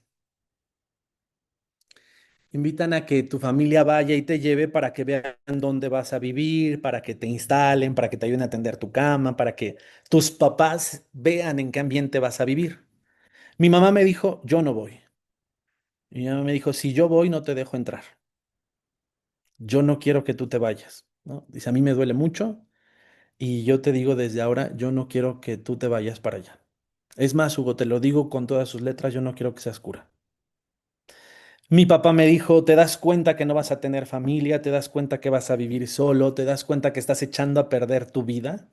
Invitan a que tu familia vaya y te lleve para que vean dónde vas a vivir, para que te instalen, para que te ayuden a atender tu cama, para que tus papás vean en qué ambiente vas a vivir. Mi mamá me dijo, yo no voy. Mi mamá me dijo, si yo voy, no te dejo entrar. Yo no quiero que tú te vayas, ¿no? Dice, a mí me duele mucho y yo te digo desde ahora, yo no quiero que tú te vayas para allá. Es más, Hugo, te lo digo con todas sus letras, yo no quiero que seas cura. Mi papá me dijo, ¿te das cuenta que no vas a tener familia? ¿Te das cuenta que vas a vivir solo? ¿Te das cuenta que estás echando a perder tu vida?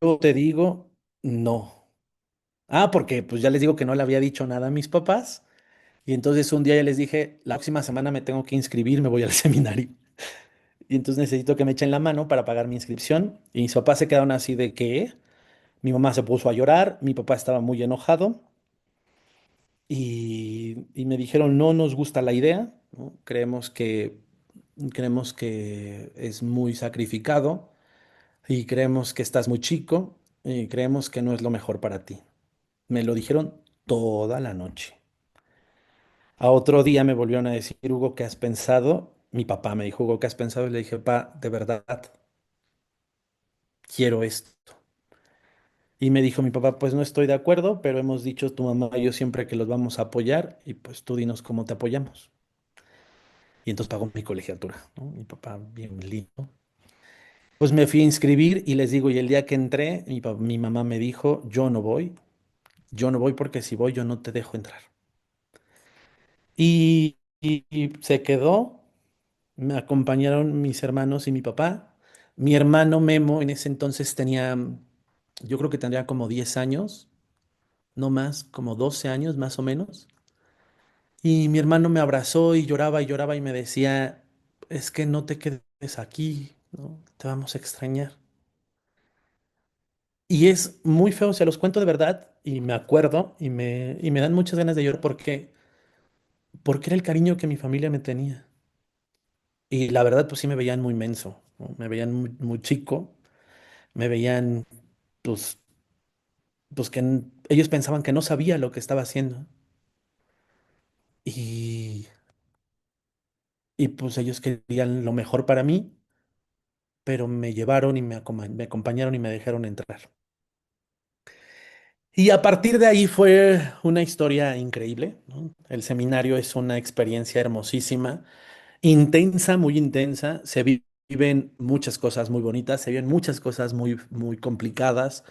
Yo te digo, no. Ah, porque pues ya les digo que no le había dicho nada a mis papás. Y entonces un día ya les dije, la próxima semana me tengo que inscribir, me voy al seminario. Y entonces necesito que me echen la mano para pagar mi inscripción. Y mis papás se quedaron así de ¿qué? Mi mamá se puso a llorar, mi papá estaba muy enojado. Y me dijeron, no nos gusta la idea, ¿no? Creemos que es muy sacrificado y creemos que estás muy chico y creemos que no es lo mejor para ti. Me lo dijeron toda la noche. A otro día me volvieron a decir, Hugo, ¿qué has pensado? Mi papá me dijo, Hugo, ¿qué has pensado? Y le dije, papá, de verdad, quiero esto. Y me dijo mi papá, pues no estoy de acuerdo, pero hemos dicho tu mamá y yo siempre que los vamos a apoyar y pues tú dinos cómo te apoyamos. Y entonces pagó mi colegiatura, ¿no? Mi papá, bien lindo. Pues me fui a inscribir y les digo, y el día que entré, mi mamá me dijo, yo no voy porque si voy yo no te dejo entrar. Y se quedó, me acompañaron mis hermanos y mi papá. Mi hermano Memo en ese entonces tenía, yo creo que tendría como 10 años, no más, como 12 años más o menos. Y mi hermano me abrazó y lloraba y me decía, es que no te quedes aquí, ¿no? Te vamos a extrañar. Y es muy feo, se los cuento de verdad y me acuerdo y me dan muchas ganas de llorar porque era el cariño que mi familia me tenía. Y la verdad, pues sí me veían muy menso, ¿no? Me veían muy, muy chico, me veían, pues, pues que ellos pensaban que no sabía lo que estaba haciendo. Y, y pues ellos querían lo mejor para mí, pero me llevaron y me acompañaron y me dejaron entrar. Y a partir de ahí fue una historia increíble, ¿no? El seminario es una experiencia hermosísima. Intensa, muy intensa. Viven muchas cosas muy bonitas, se viven muchas cosas muy, muy complicadas,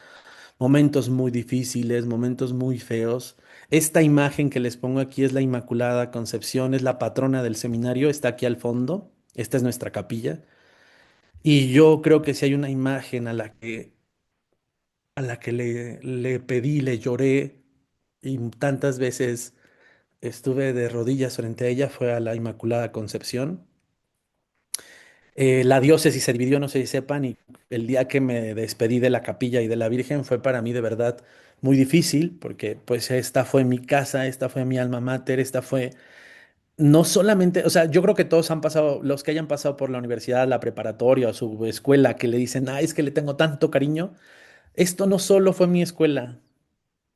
momentos muy difíciles, momentos muy feos. Esta imagen que les pongo aquí es la Inmaculada Concepción, es la patrona del seminario, está aquí al fondo. Esta es nuestra capilla. Y yo creo que si hay una imagen a la que le pedí, le lloré y tantas veces estuve de rodillas frente a ella, fue a la Inmaculada Concepción. La diócesis se dividió, no sé si sepan, y el día que me despedí de la capilla y de la Virgen fue para mí de verdad muy difícil, porque pues esta fue mi casa, esta fue mi alma mater, esta fue no solamente, o sea, yo creo que todos han pasado, los que hayan pasado por la universidad, la preparatoria o su escuela, que le dicen, ah, es que le tengo tanto cariño, esto no solo fue mi escuela,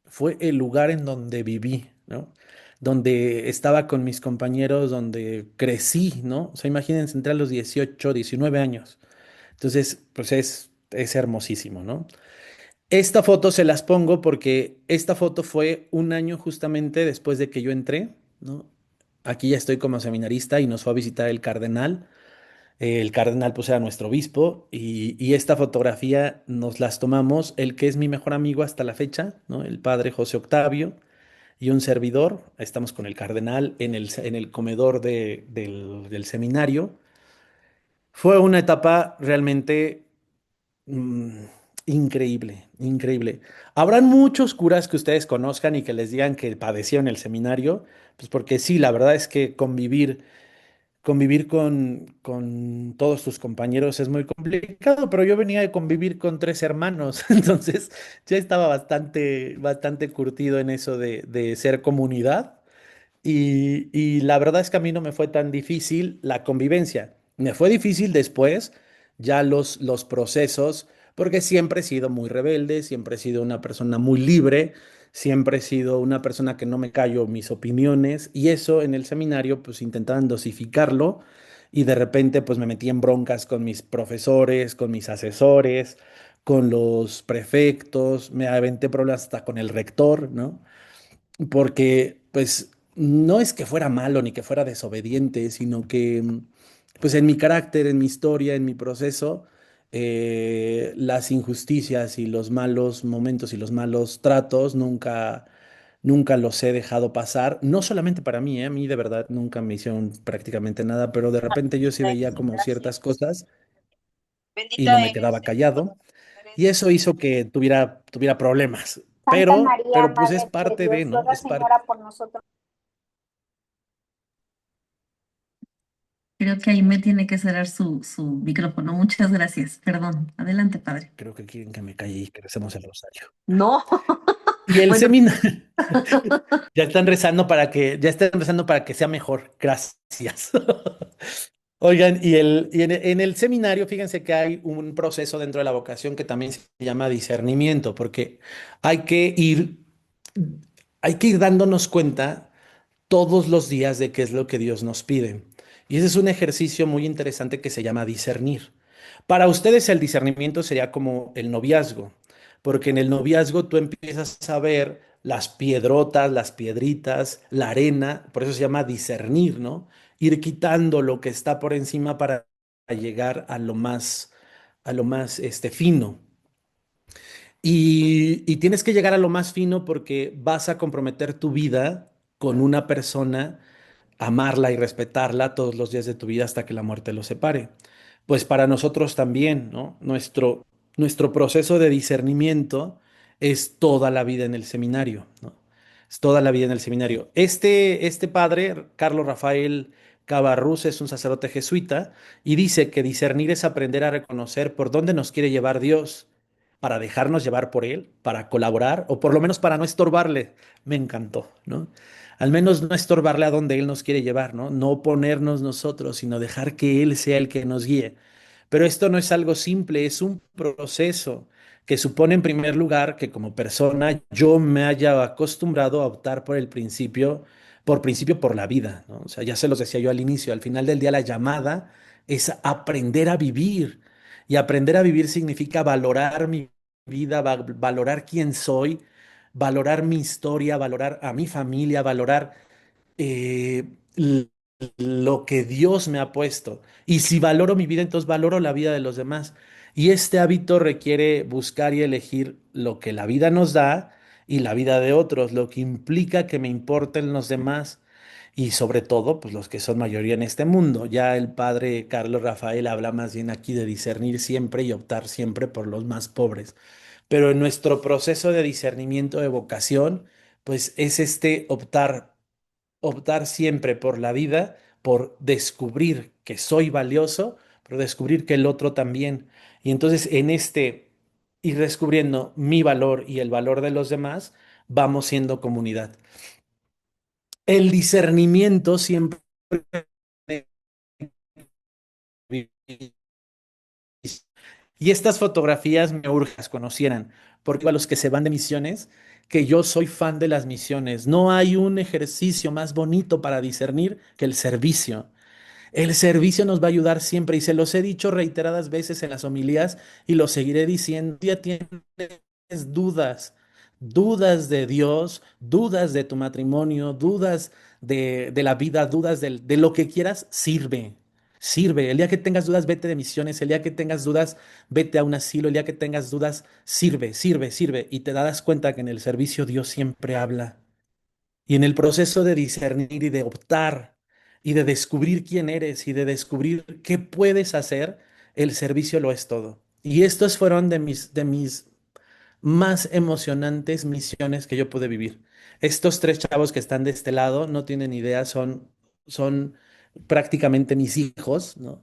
fue el lugar en donde viví, ¿no? Donde estaba con mis compañeros, donde crecí, ¿no? O sea, imagínense, entré a los 18, 19 años. Entonces, pues es hermosísimo, ¿no? Esta foto se las pongo porque esta foto fue un año justamente después de que yo entré, ¿no? Aquí ya estoy como seminarista y nos fue a visitar el cardenal. El cardenal pues era nuestro obispo y esta fotografía nos las tomamos, el que es mi mejor amigo hasta la fecha, ¿no? El padre José Octavio y un servidor. Estamos con el cardenal en el comedor del seminario. Fue una etapa realmente mm, increíble, increíble. Habrán muchos curas que ustedes conozcan y que les digan que padecieron el seminario, pues porque sí, la verdad es que convivir con todos tus compañeros es muy complicado, pero yo venía de convivir con tres hermanos, entonces ya estaba bastante, bastante curtido en eso de ser comunidad. Y la verdad es que a mí no me fue tan difícil la convivencia. Me fue difícil después, ya los procesos, porque siempre he sido muy rebelde, siempre he sido una persona muy libre, siempre he sido una persona que no me callo mis opiniones, y eso en el seminario, pues intentaban dosificarlo, y de repente pues me metí en broncas con mis profesores, con mis asesores, con los prefectos, me aventé problemas hasta con el rector, ¿no? Porque pues no es que fuera malo ni que fuera desobediente, sino que pues en mi carácter, en mi historia, en mi proceso, las injusticias y los malos momentos y los malos tratos nunca los he dejado pasar, no solamente para mí, a mí de verdad nunca me hicieron prácticamente nada, pero de repente yo sí veía como ciertas cosas y no me quedaba callado. Y eso hizo que tuviera problemas. Santa Pero María, pues es Madre de parte de, Dios, ¿no? ruega Es parte. Señora por nosotros. Creo que ahí me tiene que cerrar su micrófono. Muchas gracias. Perdón. Adelante, padre. Creo que quieren que me calle y que recemos el rosario. No. Y el Bueno, seminario, ya están rezando para que sea mejor. Gracias. Oigan, y en el seminario, fíjense que hay un proceso dentro de la vocación que también se llama discernimiento, porque hay que ir, hay que ir dándonos cuenta todos los días de qué es lo que Dios nos pide. Y ese es un ejercicio muy interesante que se llama discernir. Para ustedes el discernimiento sería como el noviazgo, porque en el noviazgo tú empiezas a ver las piedrotas, las piedritas, la arena, por eso se llama discernir, ¿no? Ir quitando lo que está por encima para llegar a lo más fino. Y tienes que llegar a lo más fino porque vas a comprometer tu vida con una persona, amarla y respetarla todos los días de tu vida hasta que la muerte los separe. Pues para nosotros también, ¿no? Nuestro proceso de discernimiento es toda la vida en el seminario, ¿no? Es toda la vida en el seminario. Este padre, Carlos Rafael Cabarrús, es un sacerdote jesuita y dice que discernir es aprender a reconocer por dónde nos quiere llevar Dios para dejarnos llevar por él, para colaborar o por lo menos para no estorbarle. Me encantó, ¿no? Al menos no estorbarle a donde él nos quiere llevar, ¿no? No oponernos nosotros, sino dejar que él sea el que nos guíe. Pero esto no es algo simple, es un proceso que supone en primer lugar que como persona yo me haya acostumbrado a optar por principio por la vida, ¿no? O sea, ya se los decía yo al inicio, al final del día la llamada es aprender a vivir. Y aprender a vivir significa valorar mi vida, valorar quién soy, valorar mi historia, valorar a mi familia, valorar eh, lo que Dios me ha puesto. Y si valoro mi vida, entonces valoro la vida de los demás. Y este hábito requiere buscar y elegir lo que la vida nos da y la vida de otros, lo que implica que me importen los demás y sobre todo, pues los que son mayoría en este mundo. Ya el padre Carlos Rafael habla más bien aquí de discernir siempre y optar siempre por los más pobres. Pero en nuestro proceso de discernimiento de vocación, pues es este optar siempre por la vida, por descubrir que soy valioso, pero descubrir que el otro también. Y entonces en este ir descubriendo mi valor y el valor de los demás, vamos siendo comunidad. El discernimiento siempre y estas fotografías me urge que las conocieran, porque a los que se van de misiones, que yo soy fan de las misiones. No hay un ejercicio más bonito para discernir que el servicio. El servicio nos va a ayudar siempre y se los he dicho reiteradas veces en las homilías y lo seguiré diciendo. Ya tienes dudas, dudas de Dios, dudas de tu matrimonio, dudas de la vida, dudas de lo que quieras, sirve. Sirve. El día que tengas dudas, vete de misiones. El día que tengas dudas, vete a un asilo. El día que tengas dudas, sirve, sirve, sirve. Y te darás cuenta que en el servicio Dios siempre habla. Y en el proceso de discernir y de optar y de descubrir quién eres y de descubrir qué puedes hacer, el servicio lo es todo. Y estos fueron de mis más emocionantes misiones que yo pude vivir. Estos tres chavos que están de este lado no tienen idea, son prácticamente mis hijos, ¿no?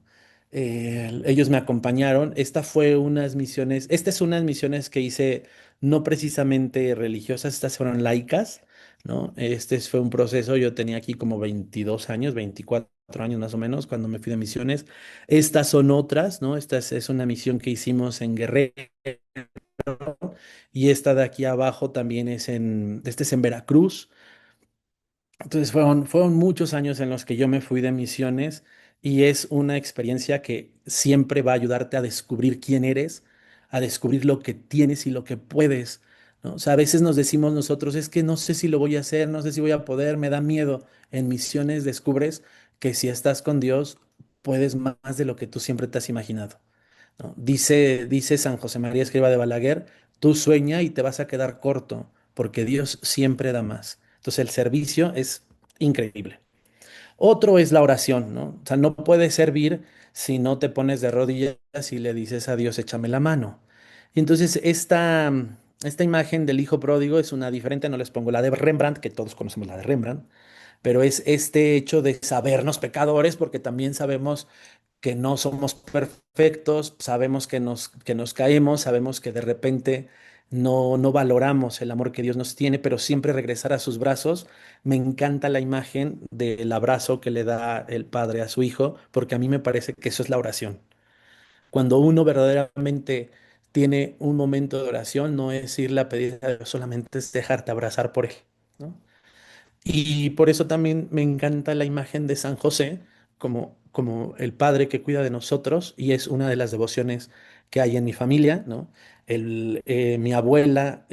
Ellos me acompañaron. Esta es unas misiones que hice no precisamente religiosas, estas fueron laicas, ¿no? Este fue un proceso, yo tenía aquí como 22 años, 24 años más o menos, cuando me fui de misiones. Estas son otras, ¿no? Esta es una misión que hicimos en Guerrero y esta de aquí abajo también este es en Veracruz. Entonces fueron muchos años en los que yo me fui de misiones y es una experiencia que siempre va a ayudarte a descubrir quién eres, a descubrir lo que tienes y lo que puedes, ¿no? O sea, a veces nos decimos nosotros, es que no sé si lo voy a hacer, no sé si voy a poder, me da miedo. En misiones descubres que si estás con Dios, puedes más de lo que tú siempre te has imaginado, ¿no? Dice San José María Escriba de Balaguer, tú sueña y te vas a quedar corto, porque Dios siempre da más. Entonces el servicio es increíble. Otro es la oración, ¿no? O sea, no puedes servir si no te pones de rodillas y le dices a Dios, échame la mano. Y entonces esta imagen del hijo pródigo es una diferente, no les pongo la de Rembrandt, que todos conocemos la de Rembrandt, pero es este hecho de sabernos pecadores, porque también sabemos que no somos perfectos, sabemos que nos caemos, sabemos que de repente no valoramos el amor que Dios nos tiene, pero siempre regresar a sus brazos. Me encanta la imagen del abrazo que le da el padre a su hijo, porque a mí me parece que eso es la oración. Cuando uno verdaderamente tiene un momento de oración, no es irle a pedir a Dios, solamente es dejarte abrazar por él, ¿no? Y por eso también me encanta la imagen de San José como el padre que cuida de nosotros y es una de las devociones que hay en mi familia, ¿no? Mi abuela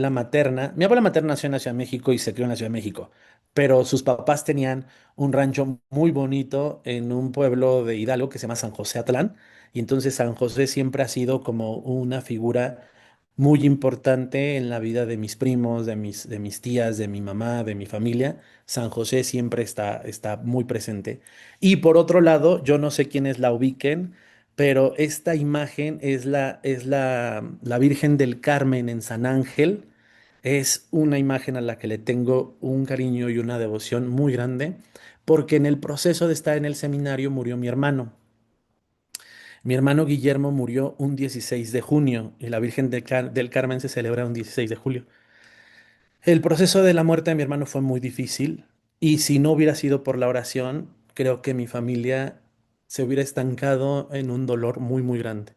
materna nació en la Ciudad de México y se crió en la Ciudad de México, pero sus papás tenían un rancho muy bonito en un pueblo de Hidalgo que se llama San José Atlán y entonces San José siempre ha sido como una figura muy importante en la vida de mis primos, de mis tías, de mi mamá, de mi familia. San José siempre está muy presente. Y por otro lado, yo no sé quiénes la ubiquen, pero esta imagen es la Virgen del Carmen en San Ángel. Es una imagen a la que le tengo un cariño y una devoción muy grande, porque en el proceso de estar en el seminario murió mi hermano. Mi hermano Guillermo murió un 16 de junio y la Virgen del Carmen se celebra un 16 de julio. El proceso de la muerte de mi hermano fue muy difícil y si no hubiera sido por la oración, creo que mi familia se hubiera estancado en un dolor muy, muy grande.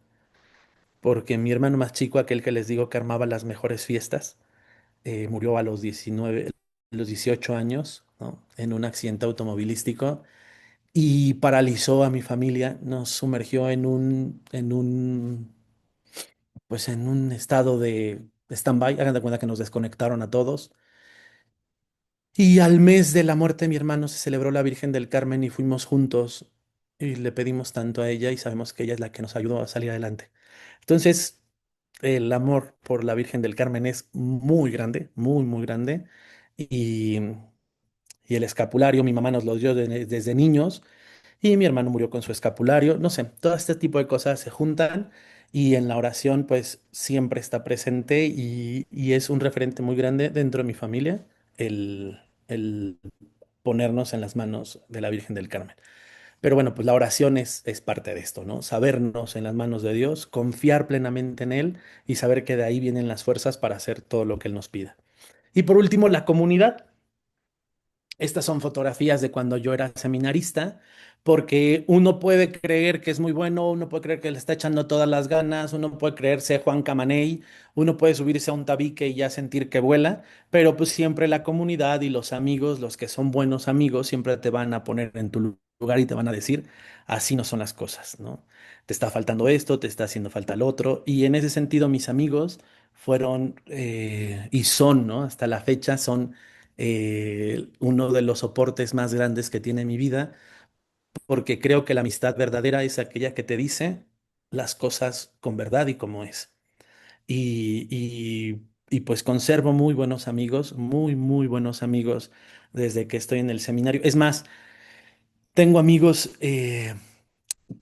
Porque mi hermano más chico, aquel que les digo que armaba las mejores fiestas, murió a los 19, los 18 años, ¿no? En un accidente automovilístico y paralizó a mi familia, nos sumergió en un estado de stand-by. Hagan de cuenta que nos desconectaron a todos. Y al mes de la muerte de mi hermano se celebró la Virgen del Carmen y fuimos juntos y le pedimos tanto a ella y sabemos que ella es la que nos ayudó a salir adelante. Entonces, el amor por la Virgen del Carmen es muy grande, muy, muy grande. Y, y el escapulario, mi mamá nos lo dio desde niños y mi hermano murió con su escapulario. No sé, todo este tipo de cosas se juntan y en la oración pues siempre está presente y es un referente muy grande dentro de mi familia el ponernos en las manos de la Virgen del Carmen. Pero bueno, pues la oración es parte de esto, ¿no? Sabernos en las manos de Dios, confiar plenamente en Él y saber que de ahí vienen las fuerzas para hacer todo lo que Él nos pida. Y por último, la comunidad. Estas son fotografías de cuando yo era seminarista, porque uno puede creer que es muy bueno, uno puede creer que le está echando todas las ganas, uno puede creerse Juan Camaney, uno puede subirse a un tabique y ya sentir que vuela, pero pues siempre la comunidad y los amigos, los que son buenos amigos, siempre te van a poner en tu lugar y te van a decir, así no son las cosas, ¿no? Te está faltando esto, te está haciendo falta lo otro, y en ese sentido mis amigos fueron y son, ¿no? Hasta la fecha son uno de los soportes más grandes que tiene mi vida, porque creo que la amistad verdadera es aquella que te dice las cosas con verdad y como es. Y pues conservo muy buenos amigos, muy, muy buenos amigos desde que estoy en el seminario. Es más, tengo amigos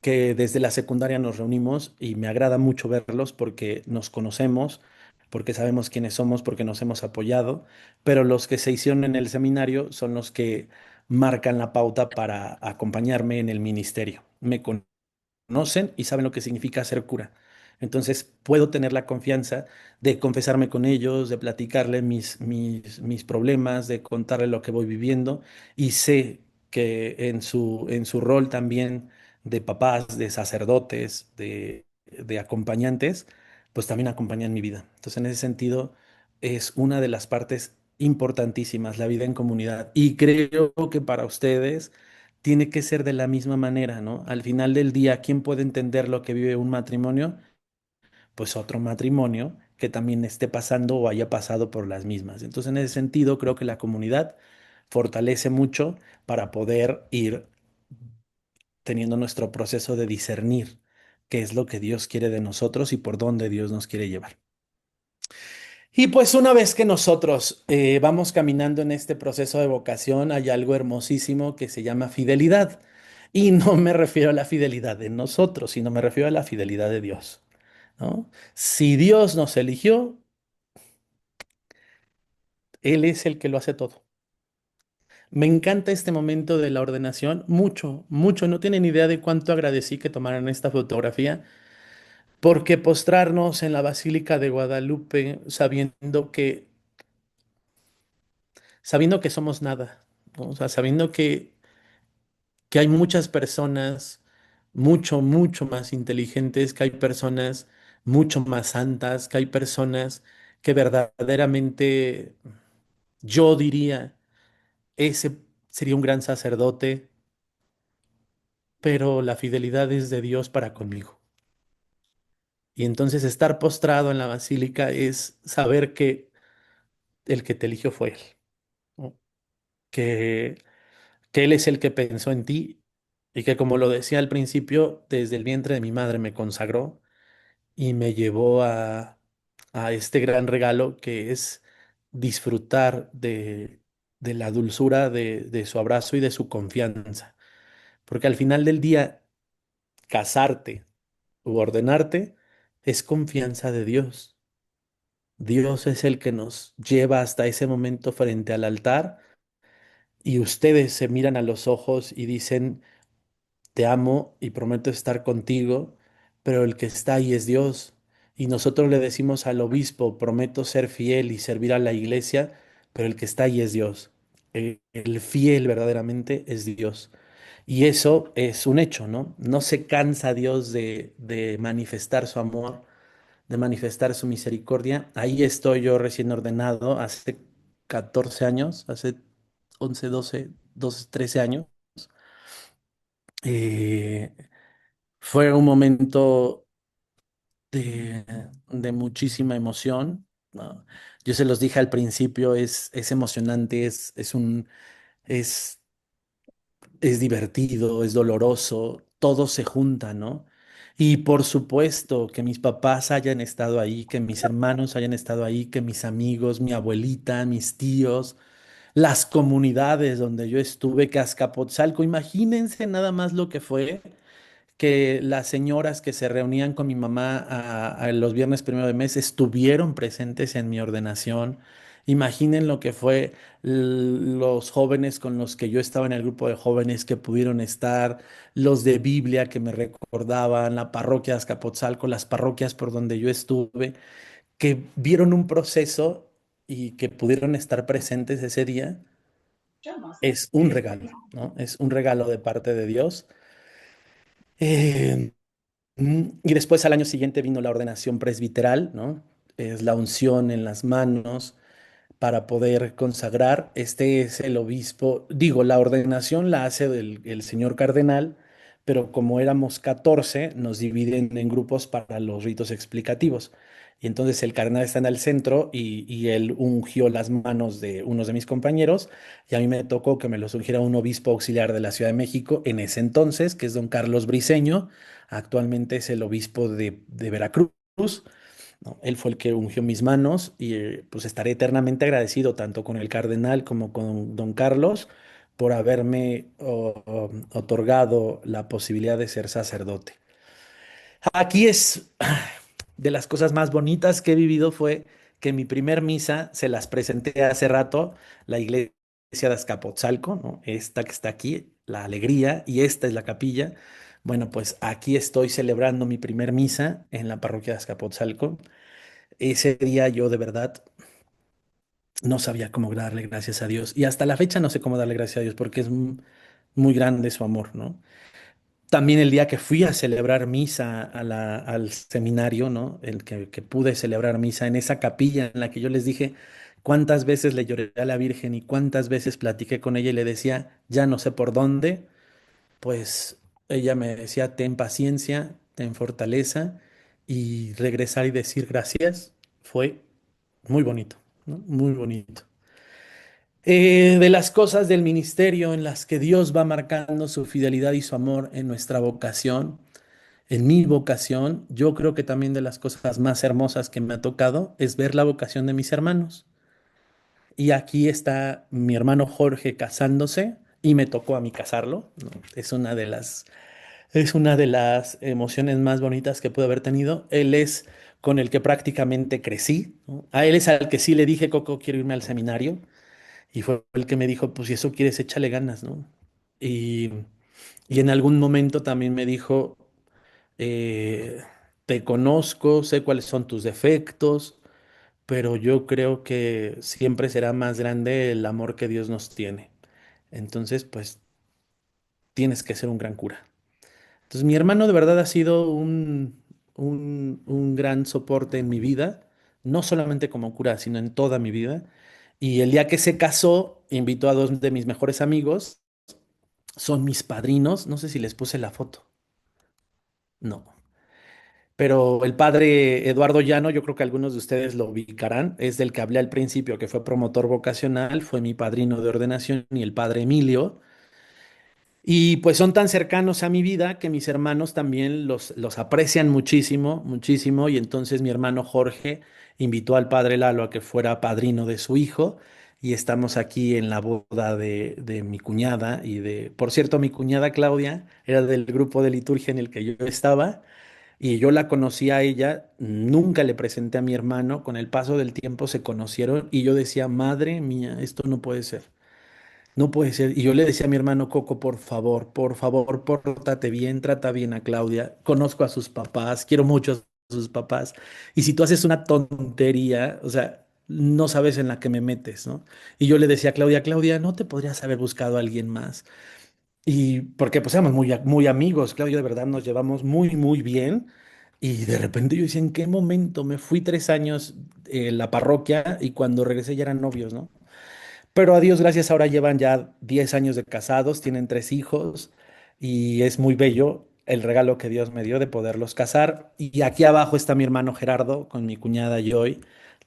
que desde la secundaria nos reunimos y me agrada mucho verlos porque nos conocemos, porque sabemos quiénes somos, porque nos hemos apoyado, pero los que se hicieron en el seminario son los que marcan la pauta para acompañarme en el ministerio. Me conocen y saben lo que significa ser cura. Entonces puedo tener la confianza de confesarme con ellos, de platicarle mis problemas, de contarle lo que voy viviendo y sé que en su rol también de papás, de sacerdotes, de acompañantes, pues también acompañan mi vida. Entonces en ese sentido es una de las partes importantísimas, la vida en comunidad. Y creo que para ustedes tiene que ser de la misma manera, ¿no? Al final del día, ¿quién puede entender lo que vive un matrimonio? Pues otro matrimonio que también esté pasando o haya pasado por las mismas. Entonces, en ese sentido, creo que la comunidad fortalece mucho para poder ir teniendo nuestro proceso de discernir qué es lo que Dios quiere de nosotros y por dónde Dios nos quiere llevar. Y pues una vez que nosotros vamos caminando en este proceso de vocación, hay algo hermosísimo que se llama fidelidad. Y no me refiero a la fidelidad de nosotros, sino me refiero a la fidelidad de Dios, ¿no? Si Dios nos eligió, Él es el que lo hace todo. Me encanta este momento de la ordenación, mucho, mucho. No tienen idea de cuánto agradecí que tomaran esta fotografía, porque postrarnos en la Basílica de Guadalupe sabiendo que somos nada, ¿no? O sea, sabiendo que hay muchas personas mucho, mucho más inteligentes, que hay personas mucho más santas, que hay personas que verdaderamente, yo diría, ese sería un gran sacerdote, pero la fidelidad es de Dios para conmigo. Y entonces estar postrado en la basílica es saber que el que te eligió fue Él, ¿no? Que que Él es el que pensó en ti y que, como lo decía al principio, desde el vientre de mi madre me consagró y me llevó a este gran regalo que es disfrutar de la dulzura de su abrazo y de su confianza. Porque al final del día, casarte u ordenarte es confianza de Dios. Dios es el que nos lleva hasta ese momento frente al altar y ustedes se miran a los ojos y dicen, te amo y prometo estar contigo, pero el que está ahí es Dios. Y nosotros le decimos al obispo, prometo ser fiel y servir a la iglesia, pero el que está ahí es Dios. El fiel verdaderamente es Dios. Y eso es un hecho, ¿no? No se cansa Dios de manifestar su amor, de manifestar su misericordia. Ahí estoy yo recién ordenado hace 14 años, hace 11 12 13 años. Eh, Fue un momento de muchísima emoción, ¿no? Yo se los dije al principio, es emocionante, es, es divertido, es doloroso, todo se junta, ¿no? Y por supuesto que mis papás hayan estado ahí, que mis hermanos hayan estado ahí, que mis amigos, mi abuelita, mis tíos, las comunidades donde yo estuve, que Azcapotzalco, imagínense nada más lo que fue que las señoras que se reunían con mi mamá a los viernes primero de mes estuvieron presentes en mi ordenación. Imaginen lo que fue los jóvenes con los que yo estaba en el grupo de jóvenes que pudieron estar, los de Biblia que me recordaban, la parroquia de Azcapotzalco, las parroquias por donde yo estuve, que vieron un proceso y que pudieron estar presentes ese día. Es un regalo, ¿no? Es un regalo de parte de Dios. Eh, y después al año siguiente vino la ordenación presbiteral, ¿no? Es la unción en las manos para poder consagrar. Este es el obispo, digo, la ordenación la hace el señor cardenal, pero como éramos 14, nos dividen en grupos para los ritos explicativos. Y entonces el cardenal está en el centro y él ungió las manos de unos de mis compañeros y a mí me tocó que me los ungiera un obispo auxiliar de la Ciudad de México en ese entonces, que es don Carlos Briceño, actualmente es el obispo de Veracruz. ¿No? Él fue el que ungió mis manos y pues estaré eternamente agradecido tanto con el cardenal como con don Carlos por haberme otorgado la posibilidad de ser sacerdote. Aquí es de las cosas más bonitas que he vivido fue que mi primer misa se las presenté hace rato, la iglesia de Azcapotzalco, ¿no? Esta que está aquí, la alegría, y esta es la capilla. Bueno, pues aquí estoy celebrando mi primer misa en la parroquia de Azcapotzalco. Ese día yo de verdad no sabía cómo darle gracias a Dios y hasta la fecha no sé cómo darle gracias a Dios porque es muy grande su amor, ¿no? También el día que fui a celebrar misa al seminario, ¿no? El que pude celebrar misa en esa capilla en la que yo les dije cuántas veces le lloré a la Virgen y cuántas veces platiqué con ella y le decía, ya no sé por dónde, pues ella me decía, ten paciencia, ten fortaleza y regresar y decir gracias fue muy bonito, ¿no? Muy bonito. De las cosas del ministerio en las que Dios va marcando su fidelidad y su amor en nuestra vocación, en mi vocación, yo creo que también de las cosas más hermosas que me ha tocado es ver la vocación de mis hermanos. Y aquí está mi hermano Jorge casándose y me tocó a mí casarlo, ¿no? Es una de las emociones más bonitas que pude haber tenido. Él es con el que prácticamente crecí, ¿no? A él es al que sí le dije, Coco, quiero irme al seminario. Y fue el que me dijo, pues si eso quieres, échale ganas, ¿no? Y, y en algún momento también me dijo, eh, te conozco, sé cuáles son tus defectos, pero yo creo que siempre será más grande el amor que Dios nos tiene. Entonces, pues tienes que ser un gran cura. Entonces, mi hermano de verdad ha sido un gran soporte en mi vida, no solamente como cura, sino en toda mi vida. Y el día que se casó, invitó a dos de mis mejores amigos, son mis padrinos, no sé si les puse la foto, no. Pero el padre Eduardo Llano, yo creo que algunos de ustedes lo ubicarán, es del que hablé al principio, que fue promotor vocacional, fue mi padrino de ordenación, y el padre Emilio. Y pues son tan cercanos a mi vida que mis hermanos también los aprecian muchísimo, muchísimo. Y entonces mi hermano Jorge invitó al padre Lalo a que fuera padrino de su hijo. Y estamos aquí en la boda de mi cuñada por cierto, mi cuñada Claudia era del grupo de liturgia en el que yo estaba y yo la conocí a ella, nunca le presenté a mi hermano, con el paso del tiempo se conocieron y yo decía, madre mía, esto no puede ser. No puede ser. Y yo le decía a mi hermano Coco, por favor, pórtate bien, trata bien a Claudia. Conozco a sus papás, quiero mucho a sus papás. Y si tú haces una tontería, o sea, no sabes en la que me metes, ¿no? Y yo le decía a Claudia, Claudia, ¿no te podrías haber buscado a alguien más? Y porque pues éramos muy amigos, Claudia, de verdad nos llevamos muy bien. Y de repente yo decía, ¿en qué momento? Me fui 3 años en la parroquia y cuando regresé ya eran novios, ¿no? Pero a Dios gracias, ahora llevan ya 10 años de casados, tienen 3 hijos y es muy bello el regalo que Dios me dio de poderlos casar. Y aquí abajo está mi hermano Gerardo con mi cuñada Joy,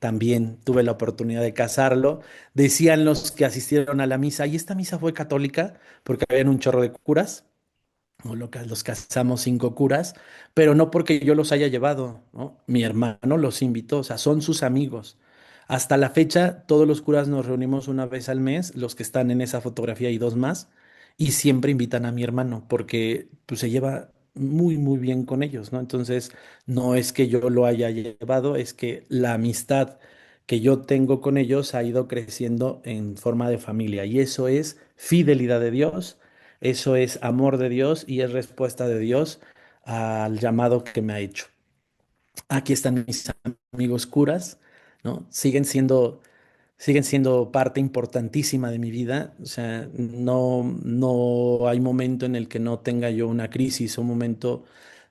también tuve la oportunidad de casarlo. Decían los que asistieron a la misa, y esta misa fue católica porque habían un chorro de curas, o los casamos 5 curas, pero no porque yo los haya llevado, ¿no? Mi hermano los invitó, o sea, son sus amigos. Hasta la fecha, todos los curas nos reunimos una vez al mes, los que están en esa fotografía y dos más, y siempre invitan a mi hermano porque pues, se lleva muy, muy bien con ellos, ¿no? Entonces, no es que yo lo haya llevado, es que la amistad que yo tengo con ellos ha ido creciendo en forma de familia, y eso es fidelidad de Dios, eso es amor de Dios y es respuesta de Dios al llamado que me ha hecho. Aquí están mis amigos curas, ¿no? Siguen siendo parte importantísima de mi vida. O sea, no hay momento en el que no tenga yo una crisis, un momento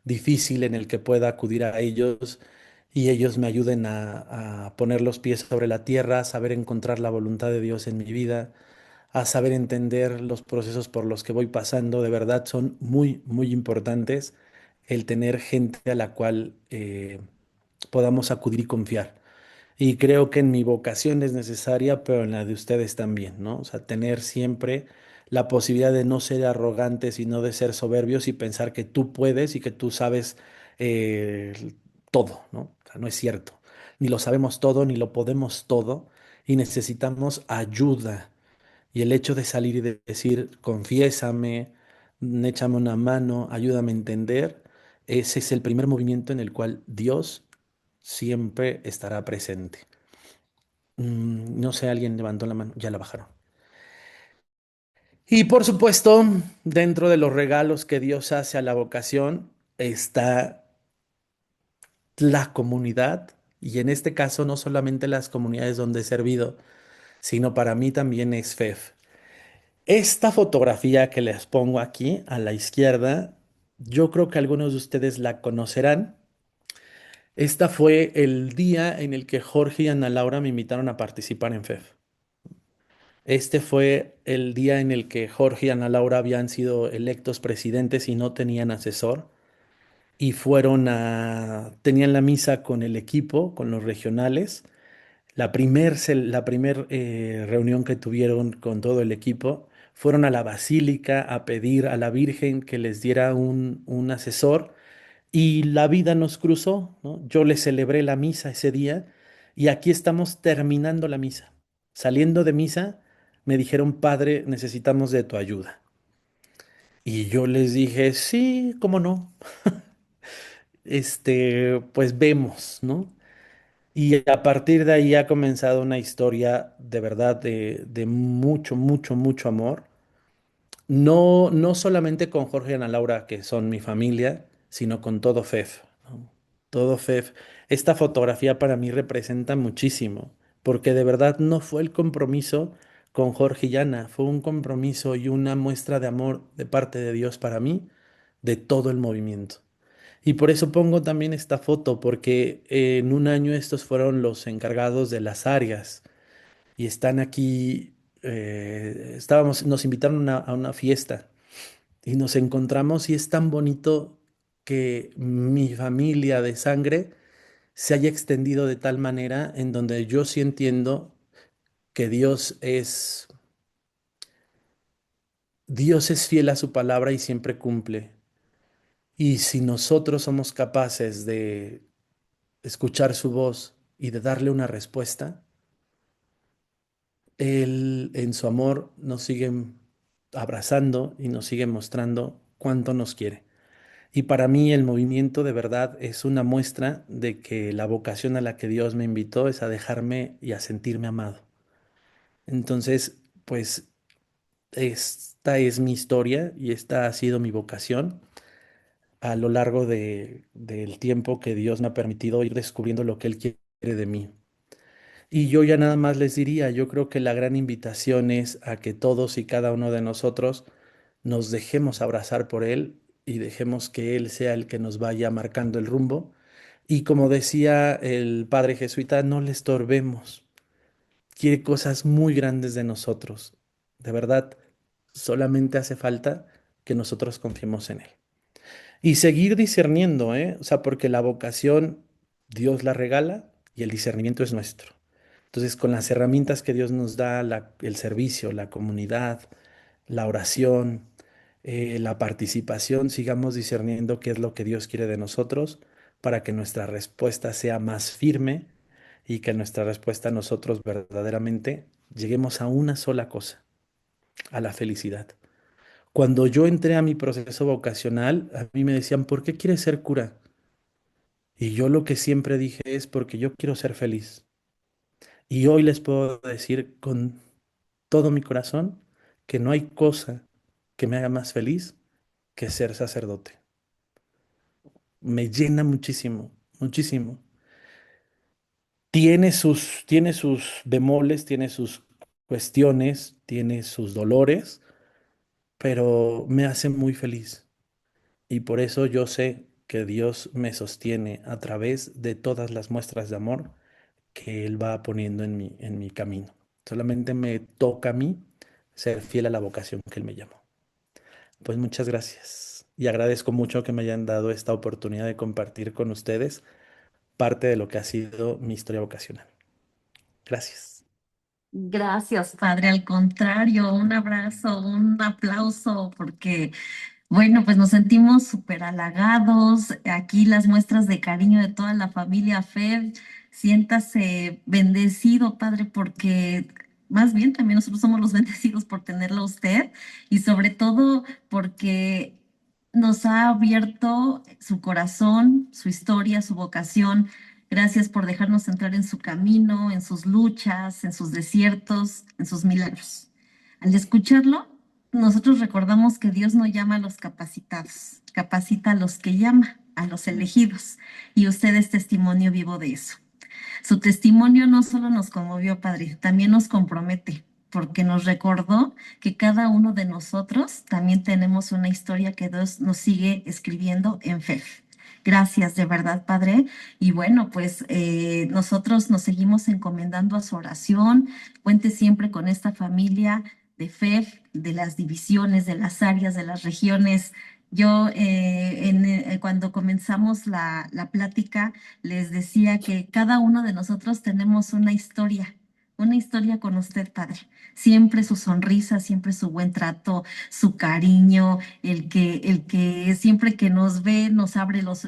difícil en el que pueda acudir a ellos y ellos me ayuden a poner los pies sobre la tierra, a saber encontrar la voluntad de Dios en mi vida, a saber entender los procesos por los que voy pasando. De verdad son muy, muy importantes el tener gente a la cual podamos acudir y confiar. Y creo que en mi vocación es necesaria, pero en la de ustedes también, ¿no? O sea, tener siempre la posibilidad de no ser arrogantes y no de ser soberbios y pensar que tú puedes y que tú sabes todo, ¿no? O sea, no es cierto. Ni lo sabemos todo, ni lo podemos todo, y necesitamos ayuda. Y el hecho de salir y de decir, confiésame, échame una mano, ayúdame a entender, ese es el primer movimiento en el cual Dios siempre estará presente. No sé, alguien levantó la mano, ya la bajaron. Y por supuesto, dentro de los regalos que Dios hace a la vocación está la comunidad, y en este caso no solamente las comunidades donde he servido, sino para mí también es FEF. Esta fotografía que les pongo aquí a la izquierda, yo creo que algunos de ustedes la conocerán. Esta fue el día en el que Jorge y Ana Laura me invitaron a participar en FEF. Este fue el día en el que Jorge y Ana Laura habían sido electos presidentes y no tenían asesor. Y tenían la misa con el equipo, con los regionales. La primer reunión que tuvieron con todo el equipo, fueron a la basílica a pedir a la Virgen que les diera un asesor, y la vida nos cruzó, ¿no? Yo les celebré la misa ese día y aquí estamos terminando la misa. Saliendo de misa, me dijeron, padre, necesitamos de tu ayuda. Y yo les dije, sí, cómo no. Pues vemos, ¿no? Y a partir de ahí ha comenzado una historia de verdad de mucho, mucho, mucho amor. No, no solamente con Jorge y Ana Laura, que son mi familia, sino con todo FEF, ¿no? Todo FEF. Esta fotografía para mí representa muchísimo, porque de verdad no fue el compromiso con Jorge y Ana, fue un compromiso y una muestra de amor de parte de Dios para mí, de todo el movimiento. Y por eso pongo también esta foto, porque en un año estos fueron los encargados de las áreas y están aquí. Nos invitaron a una fiesta y nos encontramos, y es tan bonito que mi familia de sangre se haya extendido de tal manera en donde yo sí entiendo que Dios es fiel a su palabra y siempre cumple. Y si nosotros somos capaces de escuchar su voz y de darle una respuesta, Él en su amor nos sigue abrazando y nos sigue mostrando cuánto nos quiere. Y para mí el movimiento de verdad es una muestra de que la vocación a la que Dios me invitó es a dejarme y a sentirme amado. Entonces, pues esta es mi historia y esta ha sido mi vocación a lo largo del tiempo que Dios me ha permitido ir descubriendo lo que Él quiere de mí. Y yo ya nada más les diría, yo creo que la gran invitación es a que todos y cada uno de nosotros nos dejemos abrazar por Él y dejemos que Él sea el que nos vaya marcando el rumbo. Y como decía el padre jesuita, no le estorbemos. Quiere cosas muy grandes de nosotros. De verdad, solamente hace falta que nosotros confiemos en Él. Y seguir discerniendo, ¿eh? O sea, porque la vocación Dios la regala, y el discernimiento es nuestro. Entonces, con las herramientas que Dios nos da, el servicio, la comunidad, la oración, la participación, sigamos discerniendo qué es lo que Dios quiere de nosotros para que nuestra respuesta sea más firme y que nuestra respuesta nosotros verdaderamente lleguemos a una sola cosa, a la felicidad. Cuando yo entré a mi proceso vocacional, a mí me decían, ¿por qué quieres ser cura? Y yo lo que siempre dije es porque yo quiero ser feliz. Y hoy les puedo decir con todo mi corazón que no hay cosa que me haga más feliz que ser sacerdote. Me llena muchísimo, muchísimo. Tiene sus bemoles, tiene sus cuestiones, tiene sus dolores, pero me hace muy feliz. Y por eso yo sé que Dios me sostiene a través de todas las muestras de amor que Él va poniendo en mi camino. Solamente me toca a mí ser fiel a la vocación que Él me llamó. Pues muchas gracias y agradezco mucho que me hayan dado esta oportunidad de compartir con ustedes parte de lo que ha sido mi historia vocacional. Gracias. Gracias, Padre. Al contrario, un abrazo, un aplauso, porque bueno, pues nos sentimos súper halagados. Aquí las muestras de cariño de toda la familia Fer. Siéntase bendecido, Padre, porque más bien también nosotros somos los bendecidos por tenerlo a usted y sobre todo porque nos ha abierto su corazón, su historia, su vocación. Gracias por dejarnos entrar en su camino, en sus luchas, en sus desiertos, en sus milagros. Al escucharlo, nosotros recordamos que Dios no llama a los capacitados, capacita a los que llama, a los elegidos. Y usted es testimonio vivo de eso. Su testimonio no solo nos conmovió, Padre, también nos compromete, porque nos recordó que cada uno de nosotros también tenemos una historia que Dios nos sigue escribiendo en fe. Gracias, de verdad, Padre. Y bueno, pues nosotros nos seguimos encomendando a su oración. Cuente siempre con esta familia de fe, de las divisiones, de las áreas, de las regiones. Yo, cuando comenzamos la plática, les decía que cada uno de nosotros tenemos una historia con usted, Padre. Siempre su sonrisa, siempre su buen trato, su cariño, el que siempre que nos ve nos abre los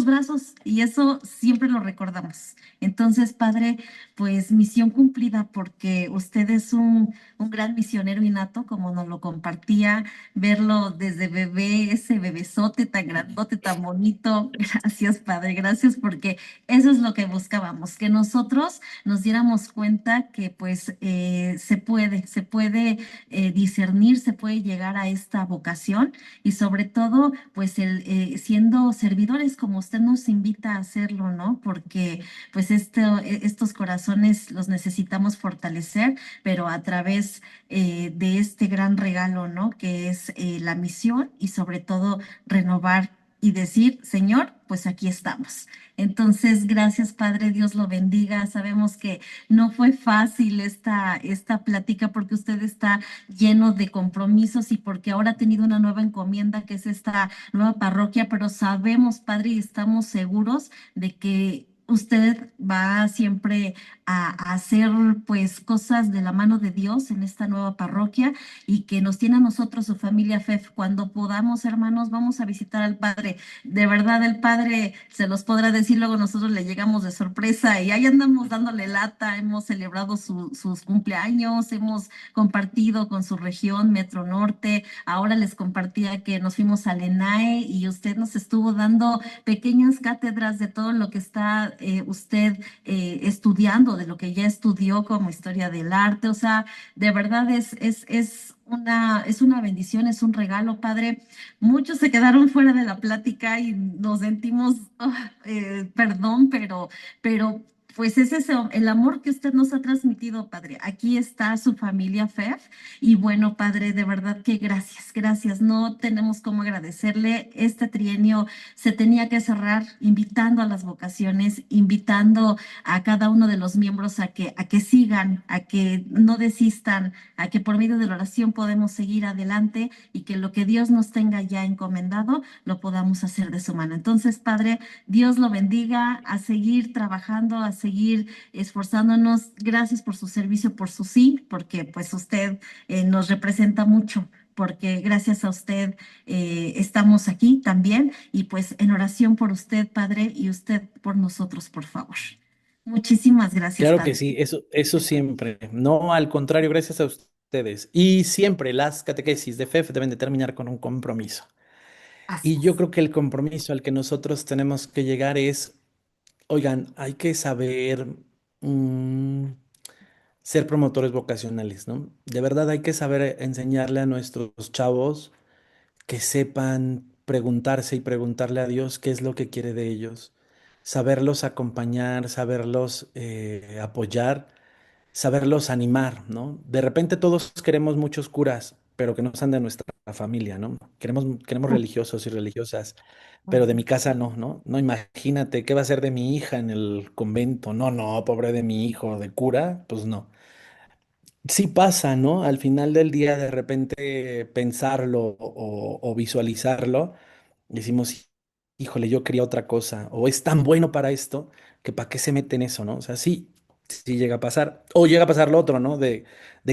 brazos y eso siempre lo recordamos. Entonces, Padre, pues misión cumplida porque usted es un gran misionero innato, como nos lo compartía, verlo desde bebé, ese bebesote tan grandote, tan bonito. Gracias, Padre, gracias porque eso es lo que buscábamos, que nosotros nos diéramos cuenta que pues se puede discernir, se puede llegar a esta vocación y sobre todo pues siendo servidores como usted nos invita a hacerlo, ¿no? Porque pues estos corazones los necesitamos fortalecer, pero a través de este gran regalo, ¿no? Que es la misión y sobre todo renovar y decir, Señor, pues aquí estamos. Entonces, gracias, Padre, Dios lo bendiga. Sabemos que no fue fácil esta plática porque usted está lleno de compromisos y porque ahora ha tenido una nueva encomienda que es esta nueva parroquia, pero sabemos, Padre, y estamos seguros de que usted va siempre a hacer pues cosas de la mano de Dios en esta nueva parroquia y que nos tiene a nosotros, su familia FEF. Cuando podamos, hermanos, vamos a visitar al Padre. De verdad, el Padre se los podrá decir, luego nosotros le llegamos de sorpresa y ahí andamos dándole lata, hemos celebrado sus cumpleaños, hemos compartido con su región, Metro Norte, ahora les compartía que nos fuimos al ENAE y usted nos estuvo dando pequeñas cátedras de todo lo que está usted estudiando, de lo que ya estudió como historia del arte, o sea, de verdad es una bendición, es un regalo, Padre. Muchos se quedaron fuera de la plática y nos sentimos, perdón, pero pues es ese el amor que usted nos ha transmitido, Padre. Aquí está su familia FEF y bueno, Padre, de verdad que gracias, gracias. No tenemos cómo agradecerle. Este trienio se tenía que cerrar invitando a las vocaciones, invitando a cada uno de los miembros a que sigan, a que no desistan, a que por medio de la oración podemos seguir adelante y que lo que Dios nos tenga ya encomendado lo podamos hacer de su mano. Entonces, Padre, Dios lo bendiga, a seguir trabajando, a seguir esforzándonos. Gracias por su servicio, por su sí, porque pues usted nos representa mucho, porque gracias a usted estamos aquí también y pues en oración por usted, Padre, y usted por nosotros, por favor. Muchísimas gracias, Claro que Padre. sí, eso siempre. No, al contrario, gracias a ustedes. Y siempre las catequesis de FEF deben de terminar con un compromiso. Así Y yo es. creo que el compromiso al que nosotros tenemos que llegar es, oigan, hay que saber mm, ser promotores vocacionales, ¿no? De verdad hay que saber enseñarle a nuestros chavos que sepan preguntarse y preguntarle a Dios qué es lo que quiere de ellos, saberlos acompañar, saberlos apoyar, saberlos animar, ¿no? De repente todos queremos muchos curas, pero que no sean de nuestra familia, ¿no? Queremos religiosos y religiosas, pero de mi casa no, ¿no? No, imagínate, ¿qué va a ser de mi hija en el convento? No, no, pobre de mi hijo de cura, pues no. Sí pasa, ¿no? Al final del día, de repente pensarlo o visualizarlo, decimos, híjole, yo quería otra cosa, o es tan bueno para esto que para qué se mete en eso, ¿no? O sea, sí, sí llega a pasar, o llega a pasar lo otro, ¿no? De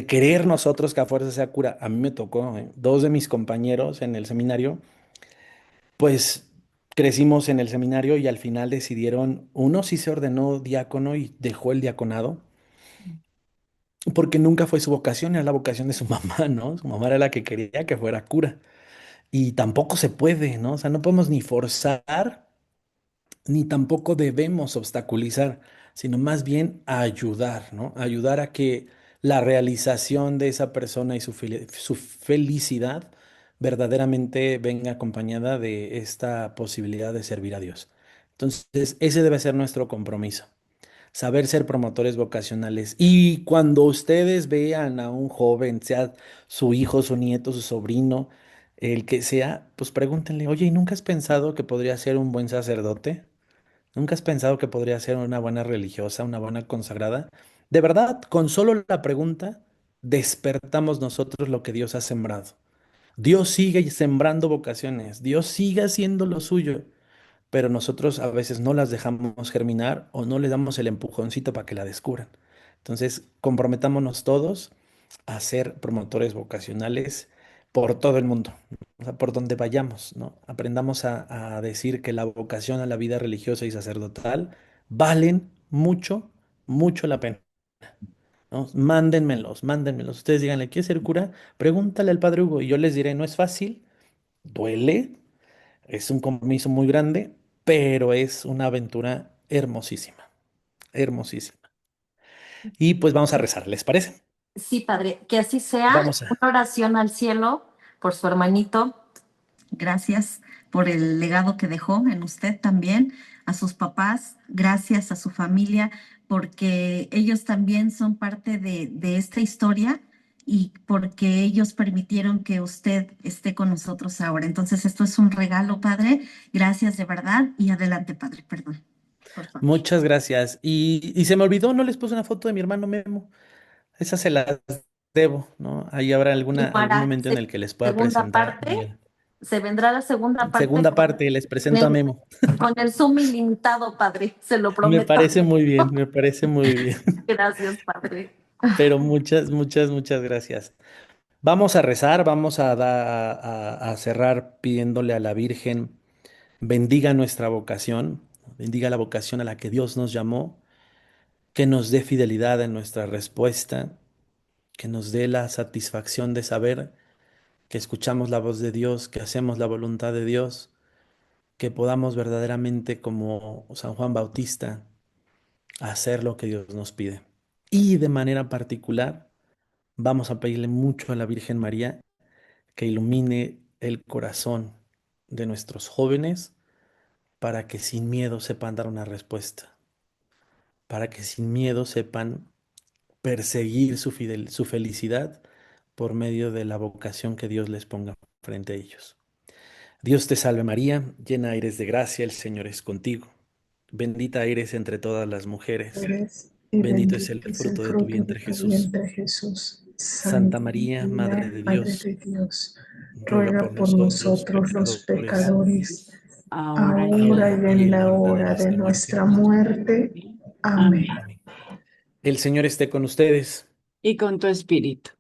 querer nosotros que a fuerza sea cura. A mí me tocó, ¿eh? Dos de mis compañeros en el seminario, pues crecimos en el seminario y al final decidieron, uno sí se ordenó diácono y dejó el diaconado porque nunca fue su vocación, era la vocación de su mamá, ¿no? Su mamá era la que quería que fuera cura. Y tampoco se puede, ¿no? O sea, no podemos ni forzar, ni tampoco debemos obstaculizar, sino más bien ayudar, ¿no? Ayudar a que la realización de esa persona y su felicidad verdaderamente venga acompañada de esta posibilidad de servir a Dios. Entonces, ese debe ser nuestro compromiso, saber ser promotores vocacionales. Y cuando ustedes vean a un joven, sea su hijo, su nieto, su sobrino, el que sea, pues pregúntenle, oye, ¿y nunca has pensado que podría ser un buen sacerdote? ¿Nunca has pensado que podría ser una buena religiosa, una buena consagrada? De verdad, con solo la pregunta, despertamos nosotros lo que Dios ha sembrado. Dios sigue sembrando vocaciones, Dios sigue haciendo lo suyo, pero nosotros a veces no las dejamos germinar o no les damos el empujoncito para que la descubran. Entonces, comprometámonos todos a ser promotores vocacionales por todo el mundo, o sea, por donde vayamos, ¿no? Aprendamos a decir que la vocación a la vida religiosa y sacerdotal valen mucho, mucho la pena, ¿no? Mándenmelos, mándenmelos. Ustedes díganle, ¿quieres ser cura? Pregúntale al padre Hugo y yo les diré, no es fácil, duele, es un compromiso muy grande, pero es una aventura hermosísima, hermosísima. Y pues vamos a rezar, ¿les parece? Sí, Padre, que así sea. Vamos a... Una oración al cielo por su hermanito. Gracias por el legado que dejó en usted también, a sus papás, gracias a su familia, porque ellos también son parte de esta historia y porque ellos permitieron que usted esté con nosotros ahora. Entonces, esto es un regalo, Padre. Gracias de verdad y adelante, Padre, perdón. Por favor. Muchas gracias. Y se me olvidó, no les puse una foto de mi hermano Memo. Esa se las debo, ¿no? Ahí habrá Y algún para momento en el que les pueda segunda presentar. parte, se vendrá la segunda parte Segunda parte, les presento a el- Memo. con el Zoom ilimitado, Padre, se lo Me prometo. parece muy bien, me parece muy bien. Gracias, Padre. Pero muchas, muchas, muchas gracias. Vamos a rezar, vamos a cerrar pidiéndole a la Virgen, bendiga nuestra vocación, bendiga la vocación a la que Dios nos llamó, que nos dé fidelidad en nuestra respuesta, que nos dé la satisfacción de saber que escuchamos la voz de Dios, que hacemos la voluntad de Dios, que podamos verdaderamente, como San Juan Bautista, hacer lo que Dios nos pide. Y de manera particular, vamos a pedirle mucho a la Virgen María que ilumine el corazón de nuestros jóvenes para que sin miedo sepan dar una respuesta, para que sin miedo sepan perseguir su felicidad por medio de la vocación que Dios les ponga frente a ellos. Dios te salve María, llena eres de gracia, el Señor es contigo. Bendita eres entre todas las mujeres. Eres, y Bendito es el bendito es el fruto de tu fruto de vientre, tu Jesús. vientre, Jesús. Santa Santa María, Madre María, de Madre Dios, de Dios, ruega ruega por por nosotros nosotros los pecadores, pecadores, Ahora y en ahora ahora y y en en la la hora de hora de nuestra muerte. nuestra muerte. Amén. Amén. El Señor esté con ustedes. Y con tu espíritu.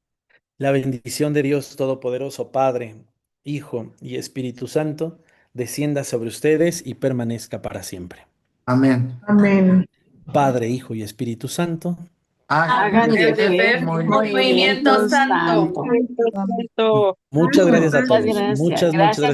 La bendición de Dios Todopoderoso, Padre, Hijo y Espíritu Santo, descienda sobre ustedes y permanezca para siempre. Amén. Amén. Padre, Hijo y Espíritu Santo. Hágase Fer, movimiento santo. Muchas gracias a Muchas todos. gracias. Muchas gracias.